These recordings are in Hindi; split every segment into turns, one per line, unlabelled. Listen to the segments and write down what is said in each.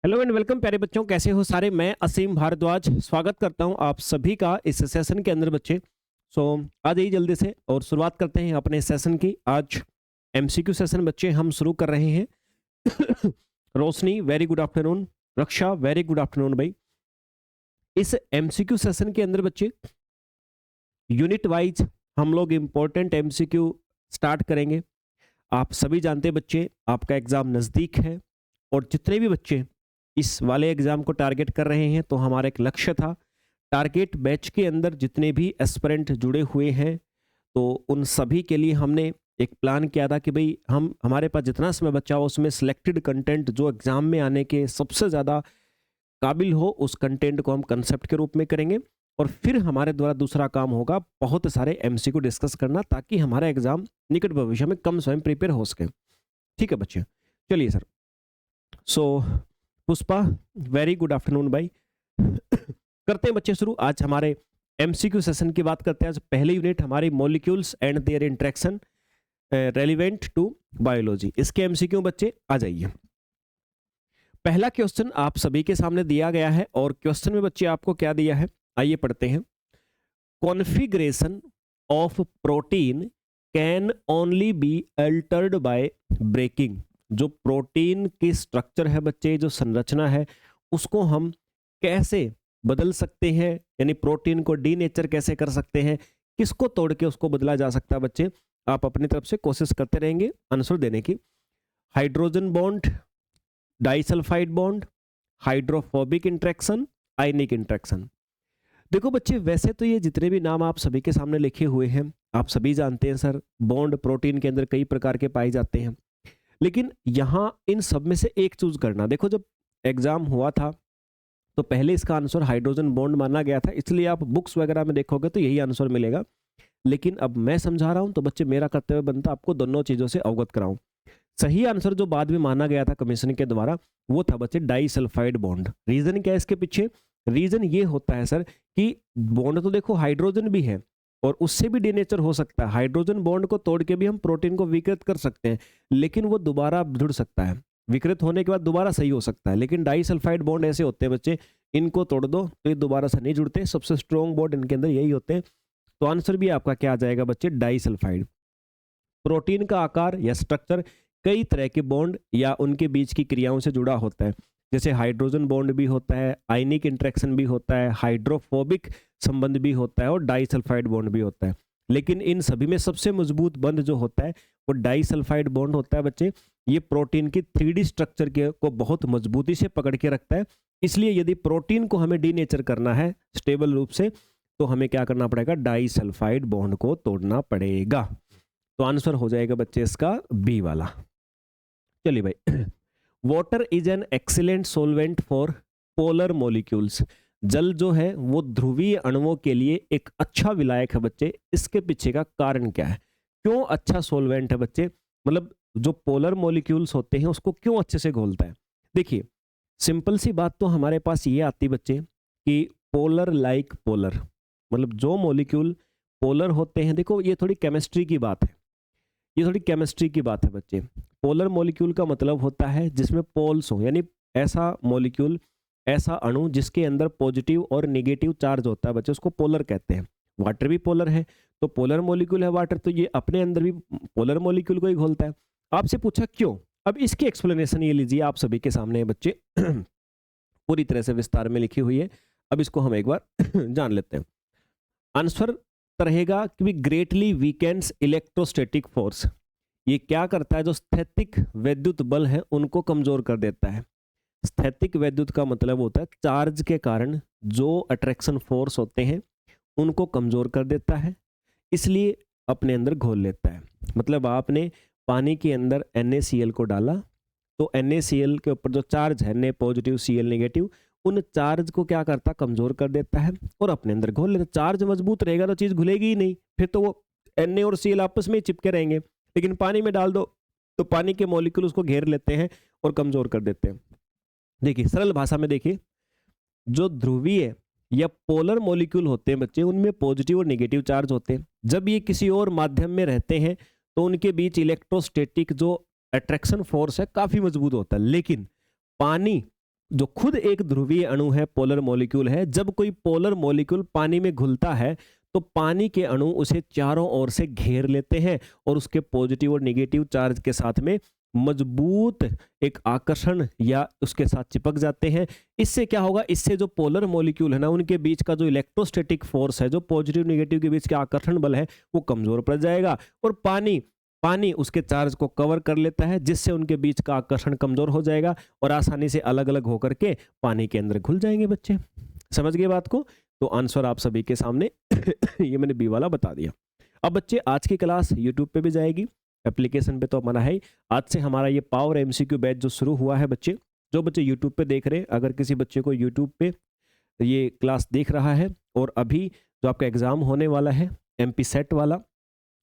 हेलो एंड वेलकम प्यारे बच्चों, कैसे हो सारे। मैं असीम भारद्वाज स्वागत करता हूं आप सभी का इस सेशन के अंदर बच्चे। आ जाइए जल्दी से और शुरुआत करते हैं अपने सेशन की। आज एमसीक्यू सेशन बच्चे हम शुरू कर रहे हैं। रोशनी वेरी गुड आफ्टरनून, रक्षा वेरी गुड आफ्टरनून भाई। इस एमसीक्यू सेशन के अंदर बच्चे यूनिट वाइज हम लोग इम्पोर्टेंट एमसीक्यू स्टार्ट करेंगे। आप सभी जानते हैं बच्चे, आपका एग्जाम नज़दीक है और जितने भी बच्चे इस वाले एग्जाम को टारगेट कर रहे हैं तो हमारा एक लक्ष्य था, टारगेट बैच के अंदर जितने भी एस्पिरेंट जुड़े हुए हैं तो उन सभी के लिए हमने एक प्लान किया था कि भाई हम हमारे पास जितना समय बचा हो उसमें सिलेक्टेड कंटेंट जो एग्जाम में आने के सबसे ज़्यादा काबिल हो उस कंटेंट को हम कंसेप्ट के रूप में करेंगे और फिर हमारे द्वारा दूसरा काम होगा बहुत सारे एमसीक्यू डिस्कस करना, ताकि हमारा एग्जाम निकट भविष्य में कम समय प्रिपेयर हो सके। ठीक है बच्चे, चलिए सर। सो पुष्पा वेरी गुड आफ्टरनून भाई। करते हैं बच्चे शुरू। आज हमारे एमसीक्यू सेशन की बात करते हैं। आज पहली यूनिट हमारी molecules and their interaction relevant to biology. इसके एमसीक्यू बच्चे आ जाइए। पहला क्वेश्चन आप सभी के सामने दिया गया है और क्वेश्चन में बच्चे आपको क्या दिया है, आइए पढ़ते हैं। Configuration of protein can only be altered by breaking. जो प्रोटीन की स्ट्रक्चर है बच्चे, जो संरचना है, उसको हम कैसे बदल सकते हैं, यानी प्रोटीन को डीनेचर कैसे कर सकते हैं, किसको तोड़ के उसको बदला जा सकता है बच्चे। आप अपनी तरफ से कोशिश करते रहेंगे आंसर देने की। Hydrogen bond, disulphide bond, hydrophobic interaction, ionic interaction. देखो बच्चे, वैसे तो ये जितने भी नाम आप सभी के सामने लिखे हुए हैं आप सभी जानते हैं सर, बॉन्ड प्रोटीन के अंदर कई प्रकार के पाए जाते हैं, लेकिन यहाँ इन सब में से एक चूज करना। देखो जब एग्जाम हुआ था तो पहले इसका आंसर हाइड्रोजन बॉन्ड माना गया था, इसलिए आप बुक्स वगैरह में देखोगे तो यही आंसर मिलेगा। लेकिन अब मैं समझा रहा हूं तो बच्चे मेरा कर्तव्य बनता आपको दोनों चीजों से अवगत कराऊं। सही आंसर जो बाद में माना गया था कमीशन के द्वारा वो था बच्चे डाइसल्फाइड बॉन्ड। रीजन क्या है इसके पीछे? रीजन ये होता है सर कि बॉन्ड तो देखो हाइड्रोजन भी है और उससे भी डीनेचर हो सकता है। हाइड्रोजन बॉन्ड को तोड़ के भी हम प्रोटीन को विकृत कर सकते हैं, लेकिन वो दोबारा जुड़ सकता है, विकृत होने के बाद दोबारा सही हो सकता है। लेकिन डाइसल्फाइड बॉन्ड ऐसे होते हैं बच्चे, इनको तोड़ दो तो ये दोबारा से नहीं जुड़ते। सबसे स्ट्रॉन्ग बॉन्ड इनके अंदर यही होते हैं। तो आंसर भी आपका क्या आ जाएगा बच्चे? डाइसल्फाइड। प्रोटीन का आकार या स्ट्रक्चर कई तरह के बॉन्ड या उनके बीच की क्रियाओं से जुड़ा होता है, जैसे हाइड्रोजन बॉन्ड भी होता है, आयनिक इंटरेक्शन भी होता है, हाइड्रोफोबिक संबंध भी होता है और डाइसल्फाइड बॉन्ड भी होता है। लेकिन इन सभी में सबसे मजबूत बंध जो होता है वो डाइसल्फाइड बॉन्ड होता है बच्चे। ये प्रोटीन की 3D स्ट्रक्चर के को बहुत मजबूती से पकड़ के रखता है। इसलिए यदि प्रोटीन को हमें डीनेचर करना है स्टेबल रूप से तो हमें क्या करना पड़ेगा? डाइसल्फाइड बॉन्ड को तोड़ना पड़ेगा। तो आंसर हो जाएगा बच्चे इसका बी वाला। चलिए भाई। Water is an excellent solvent for polar molecules. जल जो है वो ध्रुवीय अणुओं के लिए एक अच्छा विलायक है बच्चे। इसके पीछे का कारण क्या है? क्यों अच्छा सोलवेंट है बच्चे? मतलब जो पोलर मॉलिक्यूल्स होते हैं उसको क्यों अच्छे से घोलता है? देखिए सिंपल सी बात तो हमारे पास ये आती बच्चे कि पोलर लाइक पोलर, मतलब जो मॉलिक्यूल पोलर होते हैं। देखो ये थोड़ी केमिस्ट्री की बात है, ये थोड़ी केमिस्ट्री की बात है बच्चे। पोलर मॉलिक्यूल का मतलब होता है जिसमें पोल्स हो, यानी ऐसा मॉलिक्यूल, ऐसा अणु जिसके अंदर पॉजिटिव और नेगेटिव चार्ज होता है बच्चे, उसको पोलर कहते हैं। वाटर भी पोलर है, तो पोलर मॉलिक्यूल है वाटर, तो ये अपने अंदर भी पोलर मॉलिक्यूल को ही घोलता है। आपसे पूछा क्यों, अब इसकी एक्सप्लेनेशन ये लीजिए, आप सभी के सामने है बच्चे। पूरी तरह से विस्तार में लिखी हुई है। अब इसको हम एक बार जान लेते हैं। आंसर रहेगा कि ग्रेटली वीकेंड्स इलेक्ट्रोस्टैटिक फोर्स। ये क्या करता है? जो स्थैतिक वैद्युत बल है उनको कमजोर कर देता है। स्थैतिक वैद्युत का मतलब होता है चार्ज के कारण जो अट्रैक्शन फोर्स होते हैं उनको कमजोर कर देता है, इसलिए अपने अंदर घोल लेता है। मतलब आपने पानी के अंदर NaCl को डाला तो NaCl के ऊपर जो चार्ज है, Na पॉजिटिव Cl नेगेटिव, उन चार्ज को क्या करता? कमजोर कर देता है और अपने अंदर घोल लेता है। चार्ज मजबूत रहेगा तो चीज घुलेगी ही नहीं, फिर तो वो Na और Cl आपस में ही चिपके रहेंगे। लेकिन पानी में डाल दो तो पानी के मॉलिक्यूल उसको घेर लेते हैं और कमजोर कर देते हैं। देखिए सरल भाषा में देखिए, जो ध्रुवीय या पोलर मॉलिक्यूल होते हैं बच्चे उनमें पॉजिटिव और नेगेटिव चार्ज होते हैं। जब ये किसी और माध्यम में रहते हैं तो उनके बीच इलेक्ट्रोस्टैटिक जो अट्रैक्शन फोर्स है काफी मजबूत होता है। लेकिन पानी जो खुद एक ध्रुवीय अणु है, पोलर मॉलिक्यूल है, जब कोई पोलर मॉलिक्यूल पानी में घुलता है तो पानी के अणु उसे चारों ओर से घेर लेते हैं और उसके पॉजिटिव और नेगेटिव चार्ज के साथ में मजबूत एक आकर्षण या उसके साथ चिपक जाते हैं। इससे क्या होगा, इससे जो पोलर मॉलिक्यूल है ना, उनके बीच का जो इलेक्ट्रोस्टैटिक फोर्स है, जो पॉजिटिव नेगेटिव के बीच का आकर्षण बल है, वो कमजोर पड़ जाएगा और पानी उसके चार्ज को कवर कर लेता है, जिससे उनके बीच का आकर्षण कमजोर हो जाएगा और आसानी से अलग अलग होकर के पानी के अंदर घुल जाएंगे। बच्चे समझ गए बात को? तो आंसर आप सभी के सामने ये मैंने बी वाला बता दिया। अब बच्चे आज की क्लास यूट्यूब पे भी जाएगी, एप्लीकेशन पे तो मना है ही। आज से हमारा ये पावर एमसीक्यू बैच जो शुरू हुआ है बच्चे, जो बच्चे यूट्यूब पे देख रहे हैं, अगर किसी बच्चे को यूट्यूब पे ये क्लास देख रहा है और अभी जो आपका एग्जाम होने वाला है एमपी सेट वाला,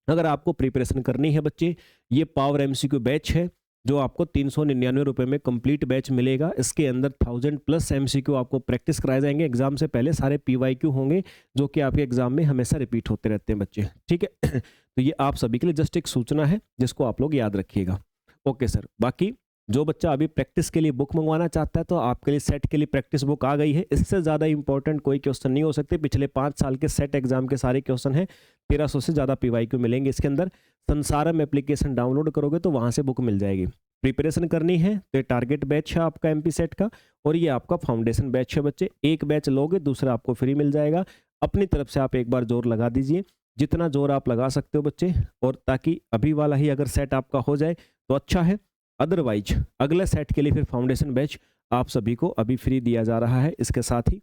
अगर आपको प्रिपरेशन करनी है बच्चे, ये पावर एमसीक्यू बैच है जो आपको 399 रुपये में कंप्लीट बैच मिलेगा। इसके अंदर 1000+ एमसीक्यू आपको प्रैक्टिस कराए जाएंगे। एग्जाम से पहले सारे पीवाईक्यू होंगे जो कि आपके एग्जाम में हमेशा रिपीट होते रहते हैं बच्चे, ठीक है। तो ये आप सभी के लिए जस्ट एक सूचना है जिसको आप लोग याद रखिएगा। ओके सर, बाकी जो बच्चा अभी प्रैक्टिस के लिए बुक मंगवाना चाहता है तो आपके लिए सेट के लिए प्रैक्टिस बुक आ गई है। इससे ज़्यादा इंपॉर्टेंट कोई क्वेश्चन नहीं हो सकते। पिछले 5 साल के सेट एग्जाम के सारे क्वेश्चन हैं, 1300 से ज़्यादा पीवाईक्यू मिलेंगे इसके अंदर। संसारम एप्लीकेशन डाउनलोड करोगे तो वहाँ से बुक मिल जाएगी। प्रिपरेशन करनी है तो ये टारगेट बैच है आपका एमपी सेट का, और ये आपका फाउंडेशन बैच है बच्चे। एक बैच लोगे दूसरा आपको फ्री मिल जाएगा। अपनी तरफ से आप एक बार जोर लगा दीजिए, जितना जोर आप लगा सकते हो बच्चे, और ताकि अभी वाला ही अगर सेट आपका हो जाए तो अच्छा है। अदरवाइज अगले सेट के लिए फिर फाउंडेशन बैच आप सभी को अभी फ्री दिया जा रहा है इसके साथ ही।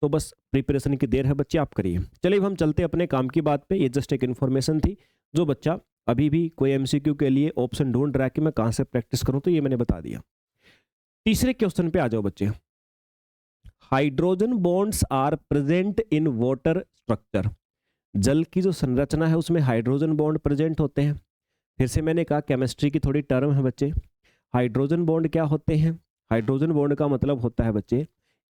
तो बस प्रिपरेशन की देर है बच्चे, आप करिए। चलिए हम चलते अपने काम की बात पे। ये जस्ट एक इन्फॉर्मेशन थी। जो बच्चा अभी भी कोई एमसीक्यू के लिए ऑप्शन ढूंढ रहा है कि मैं कहाँ से प्रैक्टिस करूँ, तो ये मैंने बता दिया। तीसरे क्वेश्चन पे आ जाओ बच्चे। Hydrogen bonds are present in water structure. जल की जो संरचना है उसमें हाइड्रोजन बॉन्ड प्रेजेंट होते हैं। फिर से मैंने कहा केमिस्ट्री की थोड़ी टर्म है बच्चे। हाइड्रोजन बॉन्ड क्या होते हैं? हाइड्रोजन बॉन्ड का मतलब होता है बच्चे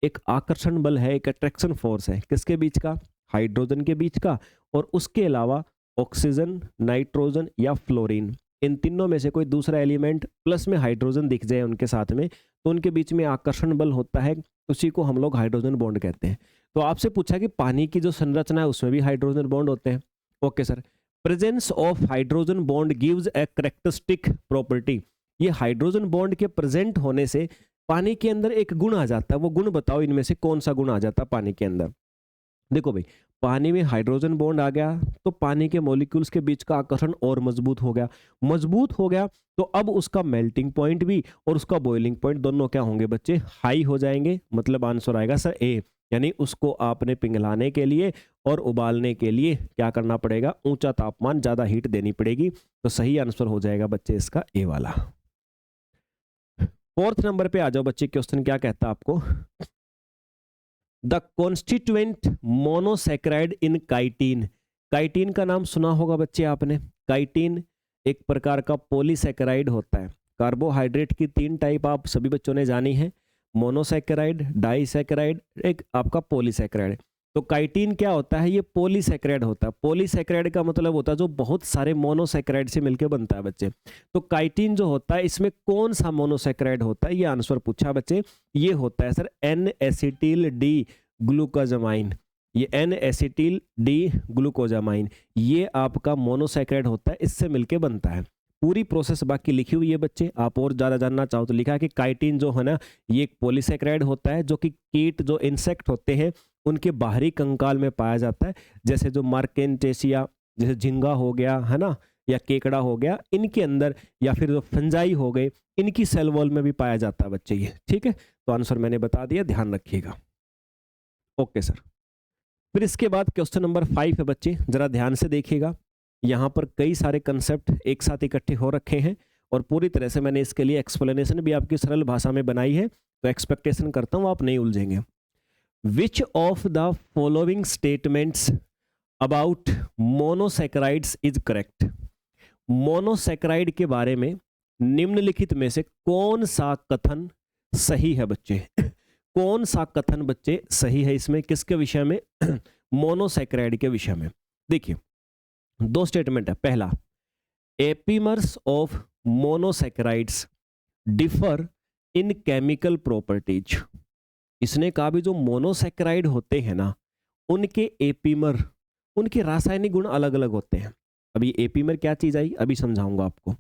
एक आकर्षण बल है, एक अट्रैक्शन फोर्स है। किसके बीच का? हाइड्रोजन के बीच का। और उसके अलावा ऑक्सीजन, नाइट्रोजन या फ्लोरीन, इन तीनों में से कोई दूसरा एलिमेंट प्लस में हाइड्रोजन दिख जाए उनके साथ में, तो उनके बीच में आकर्षण बल होता है। उसी को हम लोग हाइड्रोजन बॉन्ड कहते हैं। तो आपसे पूछा कि पानी की जो संरचना है उसमें भी हाइड्रोजन बॉन्ड होते हैं। Okay sir, presence of hydrogen bond gives a characteristic property. ये हाइड्रोजन बॉन्ड के प्रेजेंट होने से पानी के अंदर एक गुण आ जाता है। वो गुण बताओ, इनमें से कौन सा गुण आ जाता है पानी के अंदर? देखो भाई, पानी में हाइड्रोजन बॉन्ड आ गया तो पानी के मॉलिक्यूल्स के बीच का आकर्षण और मजबूत हो गया। मजबूत हो गया तो अब उसका मेल्टिंग पॉइंट भी और उसका बॉइलिंग पॉइंट दोनों क्या होंगे बच्चे? हाई हो जाएंगे। मतलब आंसर आएगा सर ए, यानी उसको आपने पिघलाने के लिए और उबालने के लिए क्या करना पड़ेगा? ऊंचा तापमान, ज्यादा हीट देनी पड़ेगी। तो सही आंसर हो जाएगा बच्चे इसका ए वाला। 4th नंबर पे आ जाओ बच्चे। क्वेश्चन क्या कहता है आपको? The constituent monosaccharide in chitin. Chitin का नाम सुना होगा बच्चे आपने। काइटिन एक प्रकार का पॉलीसैकेराइड होता है। कार्बोहाइड्रेट की 3 टाइप आप सभी बच्चों ने जानी है, मोनोसैकेराइड, डाइसैकेराइड, एक आपका पॉलीसैकेराइड। तो काइटिन क्या होता है? ये पॉलीसैकेराइड होता है। पॉलीसैकेराइड का मतलब होता है जो बहुत सारे मोनोसैकेराइड से मिलकर बनता है बच्चे। तो काइटिन जो होता है इसमें कौन सा मोनोसैकेराइड होता है? ये आंसर पूछा बच्चे। ये होता है sir N acetyl D glucosamine. ये एन एसिटिल डी ग्लूकोजामाइन ये आपका मोनोसैकेराइड होता है, इससे मिलके बनता है। पूरी प्रोसेस बाकी लिखी हुई है बच्चे। आप और ज़्यादा जानना चाहो तो लिखा है कि काइटिन जो है ना, ये एक पॉलीसैकेराइड होता है जो कि कीट, जो इंसेक्ट होते हैं, उनके बाहरी कंकाल में पाया जाता है। जैसे जो मार्केंटेसिया, जैसे झिंगा हो गया है ना, या केकड़ा हो गया, इनके अंदर, या फिर जो फंजाई हो गए, इनकी सेल वॉल में भी पाया जाता है बच्चे ये। ठीक है, तो आंसर मैंने बता दिया, ध्यान रखिएगा। ओके सर, फिर इसके बाद क्वेश्चन नंबर 5 है बच्चे, जरा ध्यान से देखिएगा। यहाँ पर कई सारे कंसेप्ट एक साथ इकट्ठे हो रखे हैं और पूरी तरह से मैंने इसके लिए एक्सप्लेनेशन भी आपकी सरल भाषा में बनाई है, तो एक्सपेक्टेशन करता हूँ आप नहीं उलझेंगे। Which of the following statements about monosaccharides is correct. Monosaccharide के बारे में निम्नलिखित में से कौन सा कथन सही है बच्चे? कौन सा कथन बच्चे सही है इसमें? किसके विषय में? मोनोसैकेराइड के विषय में। देखिए, 2 स्टेटमेंट है। पहला, epimers of monosaccharides differ in chemical properties. इसने कहा भी जो मोनोसैकेराइड होते हैं ना, उनके एपीमर, उनके रासायनिक गुण अलग अलग होते हैं। अभी एपीमर क्या चीज आई अभी समझाऊंगा आपको।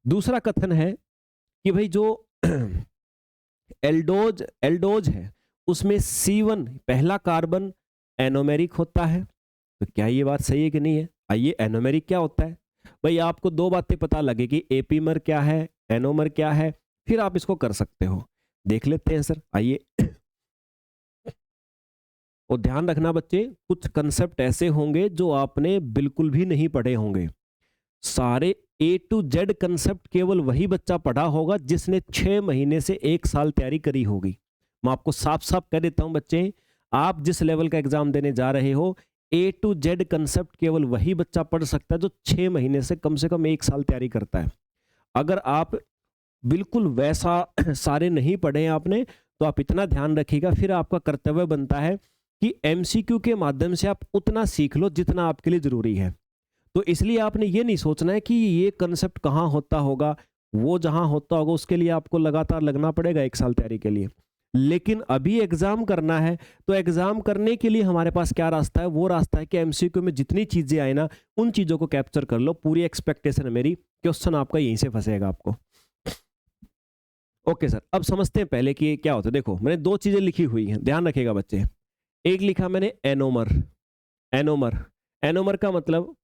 दूसरा कथन है कि भाई जो एल्डोज एल्डोज है उसमें C1 पहला कार्बन एनोमेरिक होता है। तो क्या ये बात सही है कि नहीं है? आइए, एनोमेरिक क्या होता है भाई, आपको दो बातें पता लगे कि एपीमर क्या है, एनोमर क्या है, फिर आप इसको कर सकते हो। देख लेते हैं सर, आइए। और ध्यान रखना बच्चे, कुछ कंसेप्ट ऐसे होंगे जो आपने बिल्कुल भी नहीं पढ़े होंगे। सारे A to Z कंसेप्ट केवल वही बच्चा पढ़ा होगा जिसने 6 महीने से 1 साल तैयारी करी होगी। मैं आपको साफ साफ कह देता हूं बच्चे, आप जिस लेवल का एग्जाम देने जा रहे हो, A to Z कंसेप्ट केवल वही बच्चा पढ़ सकता है जो 6 महीने से कम 1 साल तैयारी करता है। अगर आप बिल्कुल वैसा सारे नहीं पढ़े हैं आपने, तो आप इतना ध्यान रखिएगा, फिर आपका कर्तव्य बनता है कि MCQ के माध्यम से आप उतना सीख लो जितना आपके लिए जरूरी है। तो इसलिए आपने ये नहीं सोचना है कि ये कंसेप्ट कहाँ होता होगा, वो जहाँ होता होगा उसके लिए आपको लगातार लगना पड़ेगा 1 साल तैयारी के लिए। लेकिन अभी एग्जाम करना है, तो एग्जाम करने के लिए हमारे पास क्या रास्ता है? वो रास्ता है कि MCQ में जितनी चीजें आए ना, उन चीजों को कैप्चर कर लो। पूरी एक्सपेक्टेशन है मेरी, क्वेश्चन आपका यहीं से फंसेगा आपको। ओके सर, अब समझते हैं पहले कि क्या होता है। देखो, मैंने 2 चीजें लिखी हुई हैं, ध्यान रखिएगा बच्चे। एक लिखा मैंने एनोमर। एनोमर एनोमर का मतलब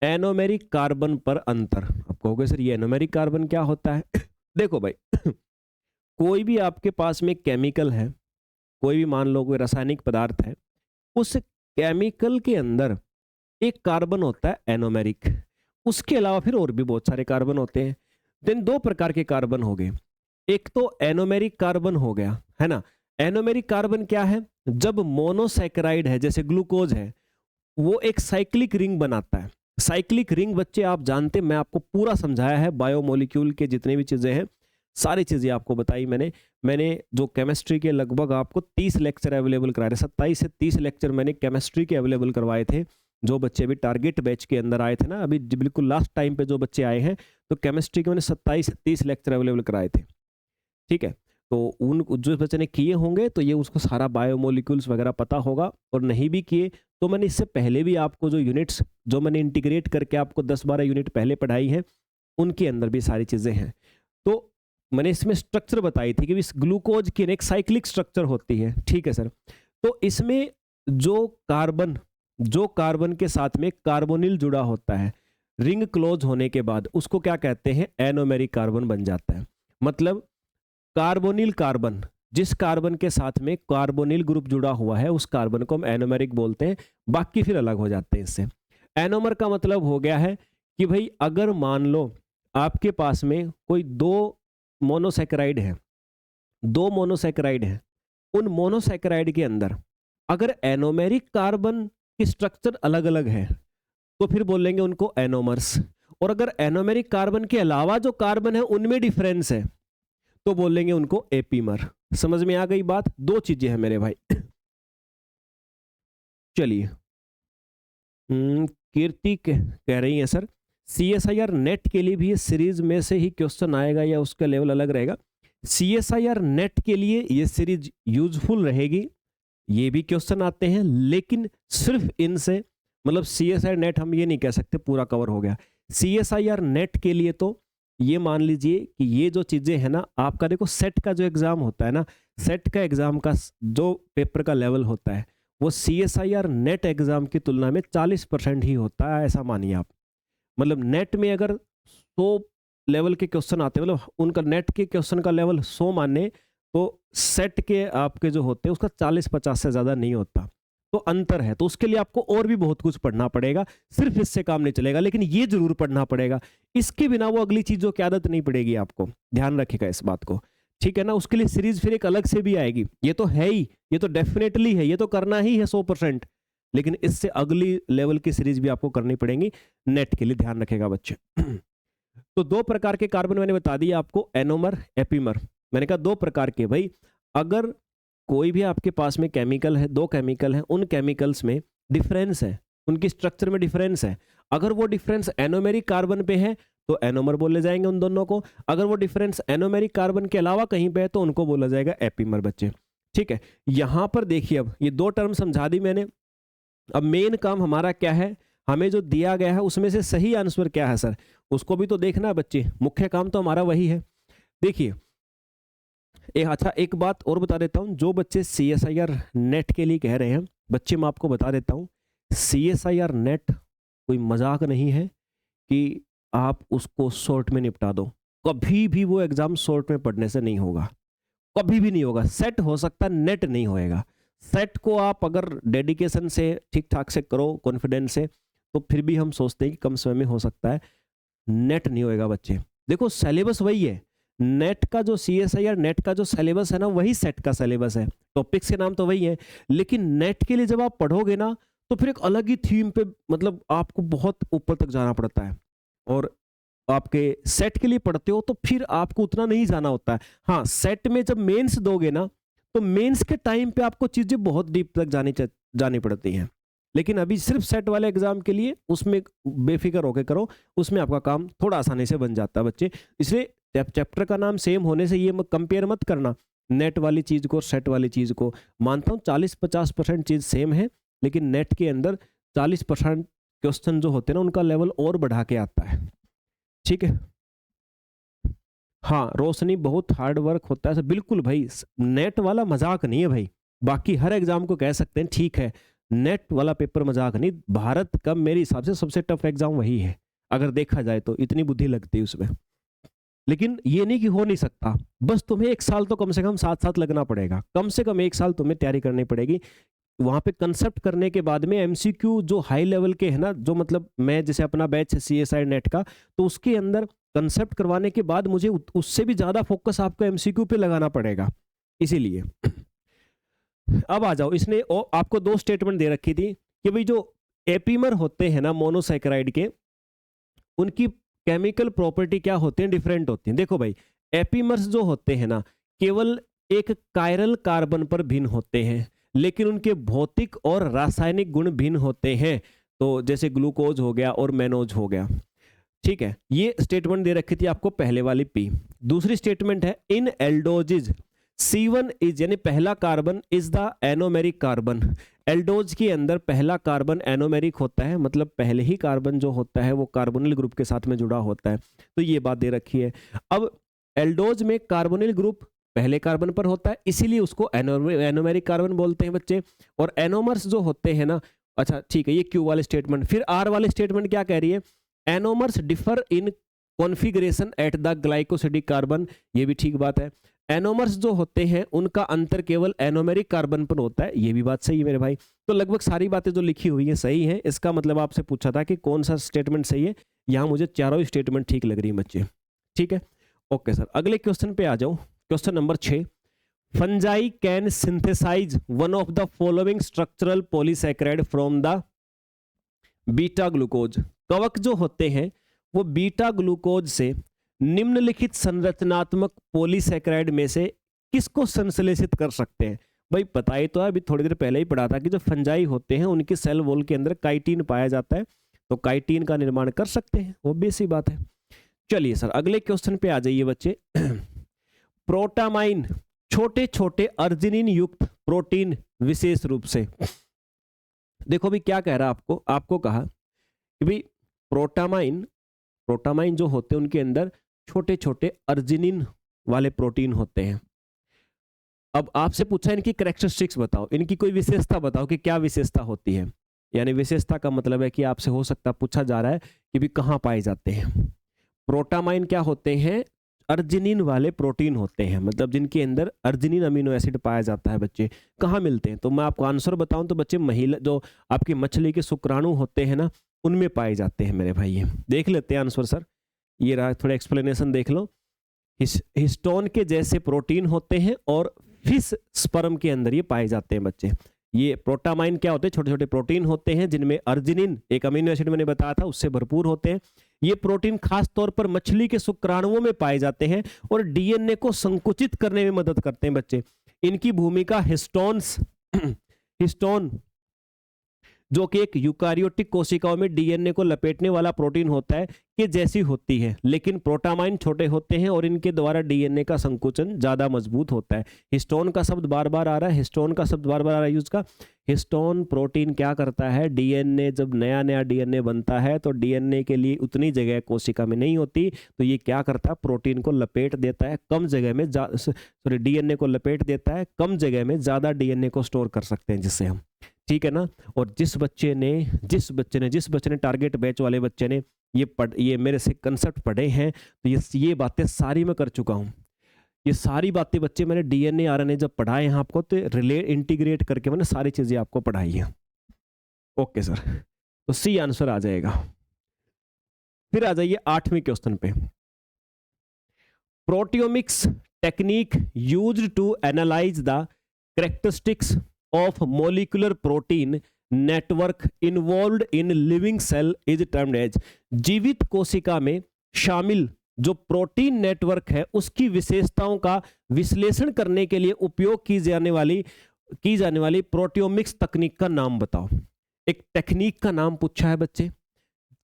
एनोमेरिक कार्बन पर अंतर। आप कहोगे सर ये एनोमेरिक कार्बन क्या होता है? देखो भाई, कोई भी आपके पास में केमिकल है, कोई भी मान लो कोई रासायनिक पदार्थ है, उस केमिकल के अंदर एक कार्बन होता है एनोमेरिक। उसके अलावा फिर और भी बहुत सारे कार्बन होते हैं। देन 2 प्रकार के कार्बन हो गए। एक तो एनोमेरिक कार्बन हो गया, है ना। एनोमेरिक कार्बन क्या है? जब मोनोसैकेराइड है, जैसे ग्लूकोज है, वो एक साइक्लिक रिंग बनाता है। साइक्लिक रिंग बच्चे आप जानते, मैं आपको पूरा समझाया है, बायोमोलिक्यूल के जितने भी चीजें हैं सारी चीजें आपको बताई मैंने जो केमिस्ट्री के लगभग आपको 30 लेक्चर अवेलेबल कराए थे, 27 से 30 लेक्चर मैंने केमिस्ट्री के अवेलेबल करवाए थे। जो बच्चे अभी टारगेट बैच के अंदर आए थे ना, अभी बिल्कुल लास्ट टाइम पे जो बच्चे आए हैं, तो केमिस्ट्री के मैंने 27 से 30 लेक्चर अवेलेबल कराए थे। ठीक है, तो उन जो बच्चे ने किए होंगे तो ये उसको सारा बायोमोलिक्यूल्स वगैरह पता होगा, और नहीं भी किए तो मैंने इससे पहले भी आपको जो यूनिट्स जो मैंने इंटीग्रेट करके आपको 10-12 यूनिट पहले पढ़ाई है, उनके अंदर भी सारी चीजें हैं। तो मैंने इसमें स्ट्रक्चर बताई थी कि इस ग्लूकोज की एक साइक्लिक स्ट्रक्चर होती है। ठीक है सर, तो इसमें जो कार्बन के साथ में कार्बोनिल जुड़ा होता है, रिंग क्लोज होने के बाद उसको क्या कहते हैं? एनोमेरिक कार्बन बन जाता है। मतलब कार्बोनिल कार्बन, जिस कार्बन के साथ में कार्बोनिल ग्रुप जुड़ा हुआ है, उस कार्बन को हम एनोमेरिक बोलते हैं। बाकी फिर अलग हो जाते हैं इससे। एनोमर का मतलब हो गया है कि भाई अगर मान लो आपके पास में कोई 2 मोनोसैकेराइड है, उन मोनोसैकेराइड के अंदर अगर एनोमेरिक कार्बन की स्ट्रक्चर अलग अलग है, तो फिर बोलेंगे उनको एनोमर्स। और अगर एनोमेरिक कार्बन के अलावा जो कार्बन है उनमें डिफरेंस है, तो बोलेंगे उनको एपीमर। समझ में आ गई बात? 2 चीजें हैं मेरे भाई। चलिए, कीर्ति कह रही है सर CSIR नेट के लिए भी ये सीरीज में से ही क्वेश्चन आएगा या उसका लेवल अलग रहेगा? CSIR नेट के लिए ये सीरीज यूजफुल रहेगी, ये भी क्वेश्चन आते हैं, लेकिन सिर्फ इनसे, मतलब CSIR नेट हम ये नहीं कह सकते पूरा कवर हो गया। CSIR नेट के लिए तो ये मान लीजिए कि ये जो चीजें हैं ना, आपका देखो सेट का जो एग्जाम होता है ना, सेट का एग्जाम का जो पेपर का लेवल होता है, वो CSIR नेट एग्जाम की तुलना में 40% ही होता है, ऐसा मानिए आप। मतलब नेट में अगर 100 लेवल के क्वेश्चन आते हैं, मतलब उनका नेट के क्वेश्चन का लेवल 100 माने, तो सेट के आपके जो होते हैं उसका 40-50 से ज्यादा नहीं होता। तो अंतर है, तो उसके लिए आपको और भी बहुत कुछ पढ़ना पड़ेगा, सिर्फ इससे काम नहीं चलेगा, लेकिन ये जरूर पढ़ना पड़ेगा। इसके बिना वो अगली चीजों की आदत नहीं पड़ेगी आपको, ध्यान रखिएगा इस बात को। ठीक है ना, उसके लिए सीरीज फिर एक अलग से भी आएगी। ये तो है ही, ये तो डेफिनेटली है, ये तो करना ही है 100%, लेकिन इससे अगली लेवल की सीरीज भी आपको करनी पड़ेगी नेट के लिए, ध्यान रखेगा बच्चे। तो 2 प्रकार के कार्बन मैंने बता दिया आपको, एनोमर, एपीमर। मैंने कहा 2 प्रकार के। भाई अगर कोई भी आपके पास में केमिकल है, 2 केमिकल है, उन केमिकल्स में डिफरेंस है, उनकी स्ट्रक्चर में डिफरेंस है, अगर वो डिफरेंस एनोमेरिक कार्बन पे है तो एनोमर बोले जाएंगे उन दोनों को। अगर वो डिफरेंस एनोमेरिक कार्बन के अलावा कहीं पे है तो उनको बोला जाएगा एपीमर बच्चे। ठीक है, यहां पर देखिए अब ये दो टर्म समझा दी मैंने। अब मेन काम हमारा क्या है, हमें जो दिया गया है उसमें से सही आंसर क्या है सर, उसको भी तो देखना है बच्चे। मुख्य काम तो हमारा वही है। देखिए अच्छा एक बात और बता देता हूं, जो बच्चे CSIR नेट के लिए कह रहे हैं बच्चे, मैं आपको बता देता हूं CSIR नेट कोई मजाक नहीं है कि आप उसको शॉर्ट में निपटा दो। कभी भी वो एग्जाम शॉर्ट में पढ़ने से नहीं होगा, कभी भी नहीं होगा। सेट हो सकता है, नेट नहीं होएगा। सेट को आप अगर डेडिकेशन से ठीक ठाक से करो, कॉन्फिडेंस से, तो फिर भी हम सोचते हैं कि कम समय में हो सकता है। नेट नहीं होएगा बच्चे। देखो सिलेबस वही है, नेट का जो CSIR नेट का जो सिलेबस है ना, वही सेट का सिलेबस है, टॉपिक्स के नाम तो वही है। लेकिन नेट के लिए जब आप पढ़ोगे ना तो फिर एक अलग ही थीम पे, मतलब आपको बहुत ऊपर तक जाना पड़ता है। और आपके सेट के लिए पढ़ते हो तो फिर आपको उतना नहीं जाना होता है। हाँ, सेट में जब मेंस दोगे ना तो मेंस के टाइम पे आपको चीजें बहुत डीप तक जानी पड़ती हैं। लेकिन अभी सिर्फ सेट वाले एग्जाम के लिए उसमें बेफिक्र होकर करो, उसमें आपका काम थोड़ा आसानी से बन जाता है बच्चे। इसलिए चैप्टर का नाम सेम होने से ये कंपेयर मत करना नेट वाली चीज को और सेट वाली चीज को। मानता हूँ 40-50% चीज सेम है, लेकिन नेट के अंदर 40% क्वेश्चन जो होते हैं ना उनका लेवल और बढ़ा के आता है। ठीक है, हाँ रोशनी बहुत हार्ड वर्क होता है बिल्कुल भाई, नेट वाला मजाक नहीं है भाई। बाकी हर एग्जाम को कह सकते हैं ठीक है, नेट वाला पेपर मजाक नहीं। भारत का मेरे हिसाब से सबसे टफ एग्जाम वही है, अगर देखा जाए तो इतनी बुद्धि लगती है उसमें। लेकिन ये नहीं कि हो नहीं सकता, बस तुम्हें 1 साल तो कम से कम साथ साथ लगना पड़ेगा, कम से कम 1 साल तुम्हें तैयारी करनी पड़ेगी। वहां पे कंसेप्ट करने के बाद में MCQ जो हाई लेवल के है ना, जो मतलब मैं जैसे अपना बैच है CSI नेट का, तो उसके अंदर कंसेप्ट करवाने के बाद मुझे उससे भी ज्यादा फोकस आपको MCQ पे लगाना पड़ेगा। इसीलिए अब आ जाओ, इसने आपको 2 स्टेटमेंट दे रखी थी कि भाई जो एपीमर होते हैं ना मोनोसैकेराइड के, उनकी केमिकल प्रॉपर्टी क्या होती है, डिफरेंट होती है। देखो भाई एपीमर्स जो होते हैं ना केवल एक कायरल कार्बन पर भिन्न होते हैं, लेकिन उनके भौतिक और रासायनिक गुण भिन्न होते हैं। तो जैसे ग्लूकोज हो गया और मेनोज हो गया। ठीक है, ये स्टेटमेंट दे रखी थी आपको पहले वाली पी। दूसरी स्टेटमेंट है इन एल्डोजिज C1 इज, यानी पहला carbon is the anomeric carbon. Aldose के अंदर पहला कार्बन एनोमेरिक होता है, मतलब पहले ही कार्बन जो होता है वो कार्बोनिल ग्रुप के साथ में जुड़ा होता है। तो ये बात दे रखी है। अब एल्डोज में कार्बोनिल ग्रुप पहले कार्बन पर होता है, इसीलिए उसको एनोमेरिक कार्बन बोलते हैं बच्चे। और एनोमर्स जो होते हैं ना, अच्छा ठीक है, ये क्यू वाले स्टेटमेंट। फिर आर वाले स्टेटमेंट क्या कह रही है, anomers differ in configuration at the glycosidic carbon. ये भी ठीक बात है। एनोमर्स जो होते हैं उनका अंतर केवल एनोमेरिक कार्बन पर होता है, ये भी बात सही है मेरे भाई। तो लगभग सारी बातें जो लिखी हुई है सही है। इसका मतलब आपसे पूछा था कि कौन सा स्टेटमेंट सही है, यहाँ मुझे चारों ही स्टेटमेंट ठीक लग रही है बच्चे। ठीक है, ओके सर, अगले क्वेश्चन पे आ जाओ। Question number 6, fungi can synthesize one of the following structural polysaccharide from the beta glucose. कवक जो होते हैं वो बीटा ग्लूकोज से निम्नलिखित संरचनात्मक पॉलीसैकेराइड में से किसको संश्लेषित कर सकते हैं। भाई पता ही तो है, अभी थोड़ी देर पहले ही पढ़ा था कि जो फंजाई होते हैं उनकी सेल वॉल के अंदर काइटिन पाया जाता है, तो काइटिन का निर्माण कर सकते हैं, ऑब्वियस सी बात है। चलिए सर अगले क्वेश्चन पे आ जाइए बच्चे। प्रोटामाइन छोटे छोटे अर्जिनिन युक्त प्रोटीन विशेष रूप से, देखो भी क्या कह रहा है आपको कहा कि भाई प्रोटामाइन जो होते हैं उनके अंदर छोटे छोटे अर्जिनिन वाले प्रोटीन होते हैं। अब आपसे पूछा इनकी कैरेक्टरिस्टिक्स बताओ, इनकी कोई विशेषता बताओ कि क्या विशेषता होती है। यानी विशेषता का मतलब है कि आपसे हो सकता पूछा जा रहा है कि भी कहाँ पाए जाते हैं। प्रोटामाइन क्या होते हैं, अर्जिनिन वाले प्रोटीन होते हैं, मतलब जिनके अंदर अर्जिनिन अमीनो एसिड पाया जाता है बच्चे। कहाँ मिलते हैं, तो मैं आपको आंसर बताऊं तो बच्चे महिला जो आपकी मछली के शुक्राणु होते हैं ना उनमें पाए जाते हैं मेरे भाई। ये देख लेते हैं आंसर सर, ये रहा, थोड़ा एक्सप्लेनेशन देख लो। हिस्टोन के जैसे प्रोटीन होते हैं और फिश स्पर्म के अंदर ये पाए जाते हैं बच्चे। ये प्रोटामाइन क्या होते हैं, छोटे छोटे प्रोटीन होते हैं जिनमें अर्जिनिन एक अमीनो एसिड मैंने बताया था उससे भरपूर होते हैं। ये प्रोटीन खास तौर पर मछली के शुक्राणुओं में पाए जाते हैं और डीएनए को संकुचित करने में मदद करते हैं बच्चे। इनकी भूमिका हिस्टोन जो कि एक यूकारियोटिक कोशिकाओं में डीएनए को लपेटने वाला प्रोटीन होता है, के जैसी होती है, लेकिन प्रोटामाइन छोटे होते हैं और इनके द्वारा डीएनए का संकुचन ज्यादा मजबूत होता है। हिस्टोन का शब्द बार बार आ रहा है, हिस्टोन का शब्द बार बार आ रहा है यूज का। हिस्टोन प्रोटीन क्या करता है, डीएनए जब नया नया डीएनए बनता है तो डीएनए के लिए उतनी जगह कोशिका में नहीं होती, तो ये क्या करता है, प्रोटीन को लपेट देता है कम जगह में, सॉरी डीएनए को लपेट देता है कम जगह में, ज्यादा डीएनए को स्टोर कर सकते हैं जिससे हम, ठीक है ना। और जिस बच्चे ने टारगेट बैच वाले बच्चे ने ये मेरे से कंसेप्ट पढ़े हैं, तो ये बातें सारी मैं कर चुका हूँ। ये सारी बातें बच्चे मैंने डीएनए आरएनए जब पढ़ाए हैं आपको, तो रिलेट इंटीग्रेट करके मैंने सारी चीजें आपको पढ़ाई है। ओके सर, तो सी आंसर आ जाएगा। फिर आ जाइए 8वें क्वेश्चन पे। Proteomics technique used to analyse the characteristics of molecular protein network involved in living cell is termed as. जीवित कोशिका में शामिल जो प्रोटीन नेटवर्क है उसकी विशेषताओं का विश्लेषण करने के लिए उपयोग की जाने वाली प्रोटियोमिक्स तकनीक का नाम बताओ। एक टेक्निक का नाम पूछा है बच्चे,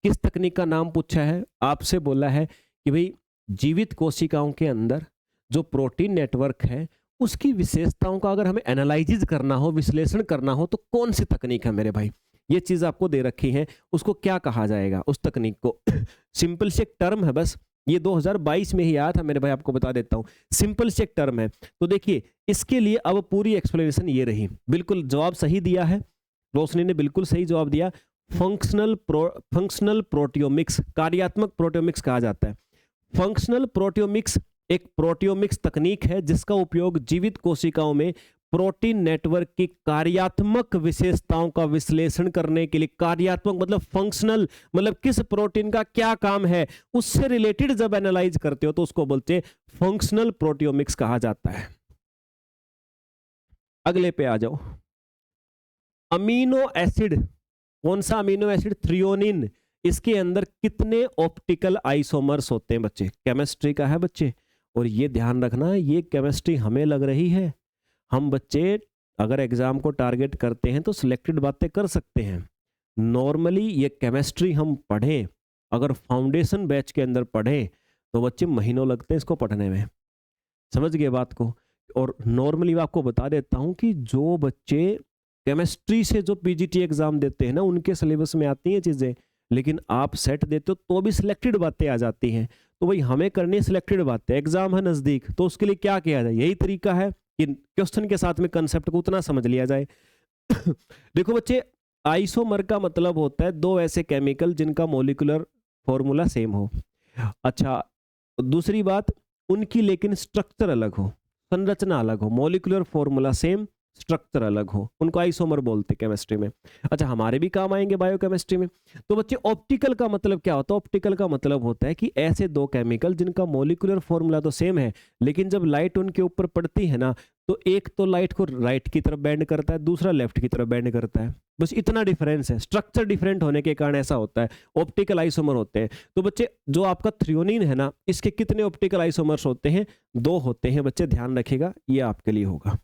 किस तकनीक का नाम पूछा है, आपसे बोला है कि भाई जीवित कोशिकाओं के अंदर जो प्रोटीन नेटवर्क है उसकी विशेषताओं का अगर हमें एनालाइज करना हो, विश्लेषण करना हो, तो कौन सी तकनीक है मेरे भाई। ये चीज आपको दे रखी है, उसको क्या कहा जाएगा उस तकनीक को। सिंपल से एक टर्म है बस, ये 2022 में ही आया था मेरे भाई, आपको बता देता हूं। सिंपल से एक टर्म है, तो देखिए इसके लिए अब पूरी एक्सप्लेनेशन ये रही। बिल्कुल जवाब सही दिया है रोशनी ने, बिल्कुल सही जवाब दिया। फंक्शनल प्रोटियोमिक्स, कार्यात्मक प्रोटियोमिक्स कहा जाता है। फंक्शनल प्रोटियोमिक्स एक प्रोटियोमिक्स तकनीक है जिसका उपयोग जीवित कोशिकाओं में प्रोटीन नेटवर्क की कार्यात्मक विशेषताओं का विश्लेषण करने के लिए, कार्यात्मक मतलब फंक्शनल, मतलब किस प्रोटीन का क्या काम है उससे रिलेटेड जब एनालाइज करते हो तो उसको बोलते हैं फंक्शनल प्रोटियोमिक्स कहा जाता है। अगले पे आ जाओ। अमीनो एसिड, कौन सा अमीनो एसिड, थ्रियोनिन, इसके अंदर कितने ऑप्टिकल आइसोमर्स होते हैं बच्चे, केमिस्ट्री का है बच्चे। और ये ध्यान रखना, ये केमिस्ट्री हमें लग रही है, हम बच्चे अगर एग्जाम को टारगेट करते हैं तो सिलेक्टेड बातें कर सकते हैं। नॉर्मली ये केमिस्ट्री हम पढ़ें, अगर फाउंडेशन बैच के अंदर पढ़ें तो बच्चे महीनों लगते हैं इसको पढ़ने में, समझ गए बात को। और नॉर्मली मैं आपको बता देता हूं कि जो बच्चे केमिस्ट्री से जो पीजीटी एग्जाम देते हैं ना, उनके सिलेबस में आती हैं चीजें, लेकिन आप सेट देते हो तो भी सिलेक्टेड बातें आ जाती हैं। तो भाई हमें करनी सिलेक्टेड बातें, एग्जाम है नजदीक, तो उसके लिए क्या किया जाए, यही तरीका है कि क्वेश्चन के साथ में कंसेप्ट को उतना समझ लिया जाए। देखो बच्चे, आइसोमर का मतलब होता है दो ऐसे केमिकल जिनका मॉलिक्यूलर फॉर्मूला सेम हो। अच्छा, दूसरी बात, उनकी लेकिन स्ट्रक्चर अलग हो, संरचना अलग हो, मॉलिक्यूलर फॉर्मूला सेम, स्ट्रक्चर अलग हो, उनको आइसोमर बोलते हैं केमिस्ट्री में। अच्छा, हमारे भी काम आएंगे बायोकेमिस्ट्री में। तो बच्चे ऑप्टिकल का मतलब क्या होता है, ऑप्टिकल का मतलब होता है कि ऐसे दो केमिकल जिनका मॉलिक्यूलर फॉर्मूला तो सेम है, लेकिन जब लाइट उनके ऊपर पड़ती है ना, तो एक तो लाइट को राइट की तरफ बेंड करता है, दूसरा लेफ्ट की तरफ बेंड करता है, बस इतना डिफरेंस है। स्ट्रक्चर डिफरेंट होने के कारण ऐसा होता है, ऑप्टिकल आइसोमर होते हैं। तो बच्चे जो आपका थ्रियोनिन है ना, इसके कितने ऑप्टिकल आइसोमर्स होते हैं, 2 होते हैं बच्चे, ध्यान रखिएगा, ये आपके लिए होगा।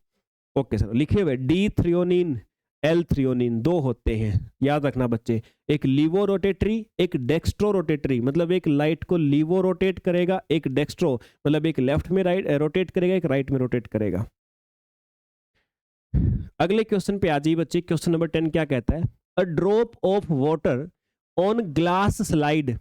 ओके सर, लिखे हुए डी थ्रियोनिन, एल थ्रियोनिन, 2 होते हैं, याद रखना बच्चे। एक लीवो रोटेटरी, एक डेक्स्ट्रो रोटेटरी, मतलब एक लाइट को लीवो रोटेट करेगा, एक डेक्स्ट्रो मतलब एक लेफ्ट में राइट रोटेट करेगा, एक राइट में रोटेट करेगा। अगले क्वेश्चन पे आ जाइए बच्चे, क्वेश्चन नंबर 10 क्या कहता है, a drop of water on glass slide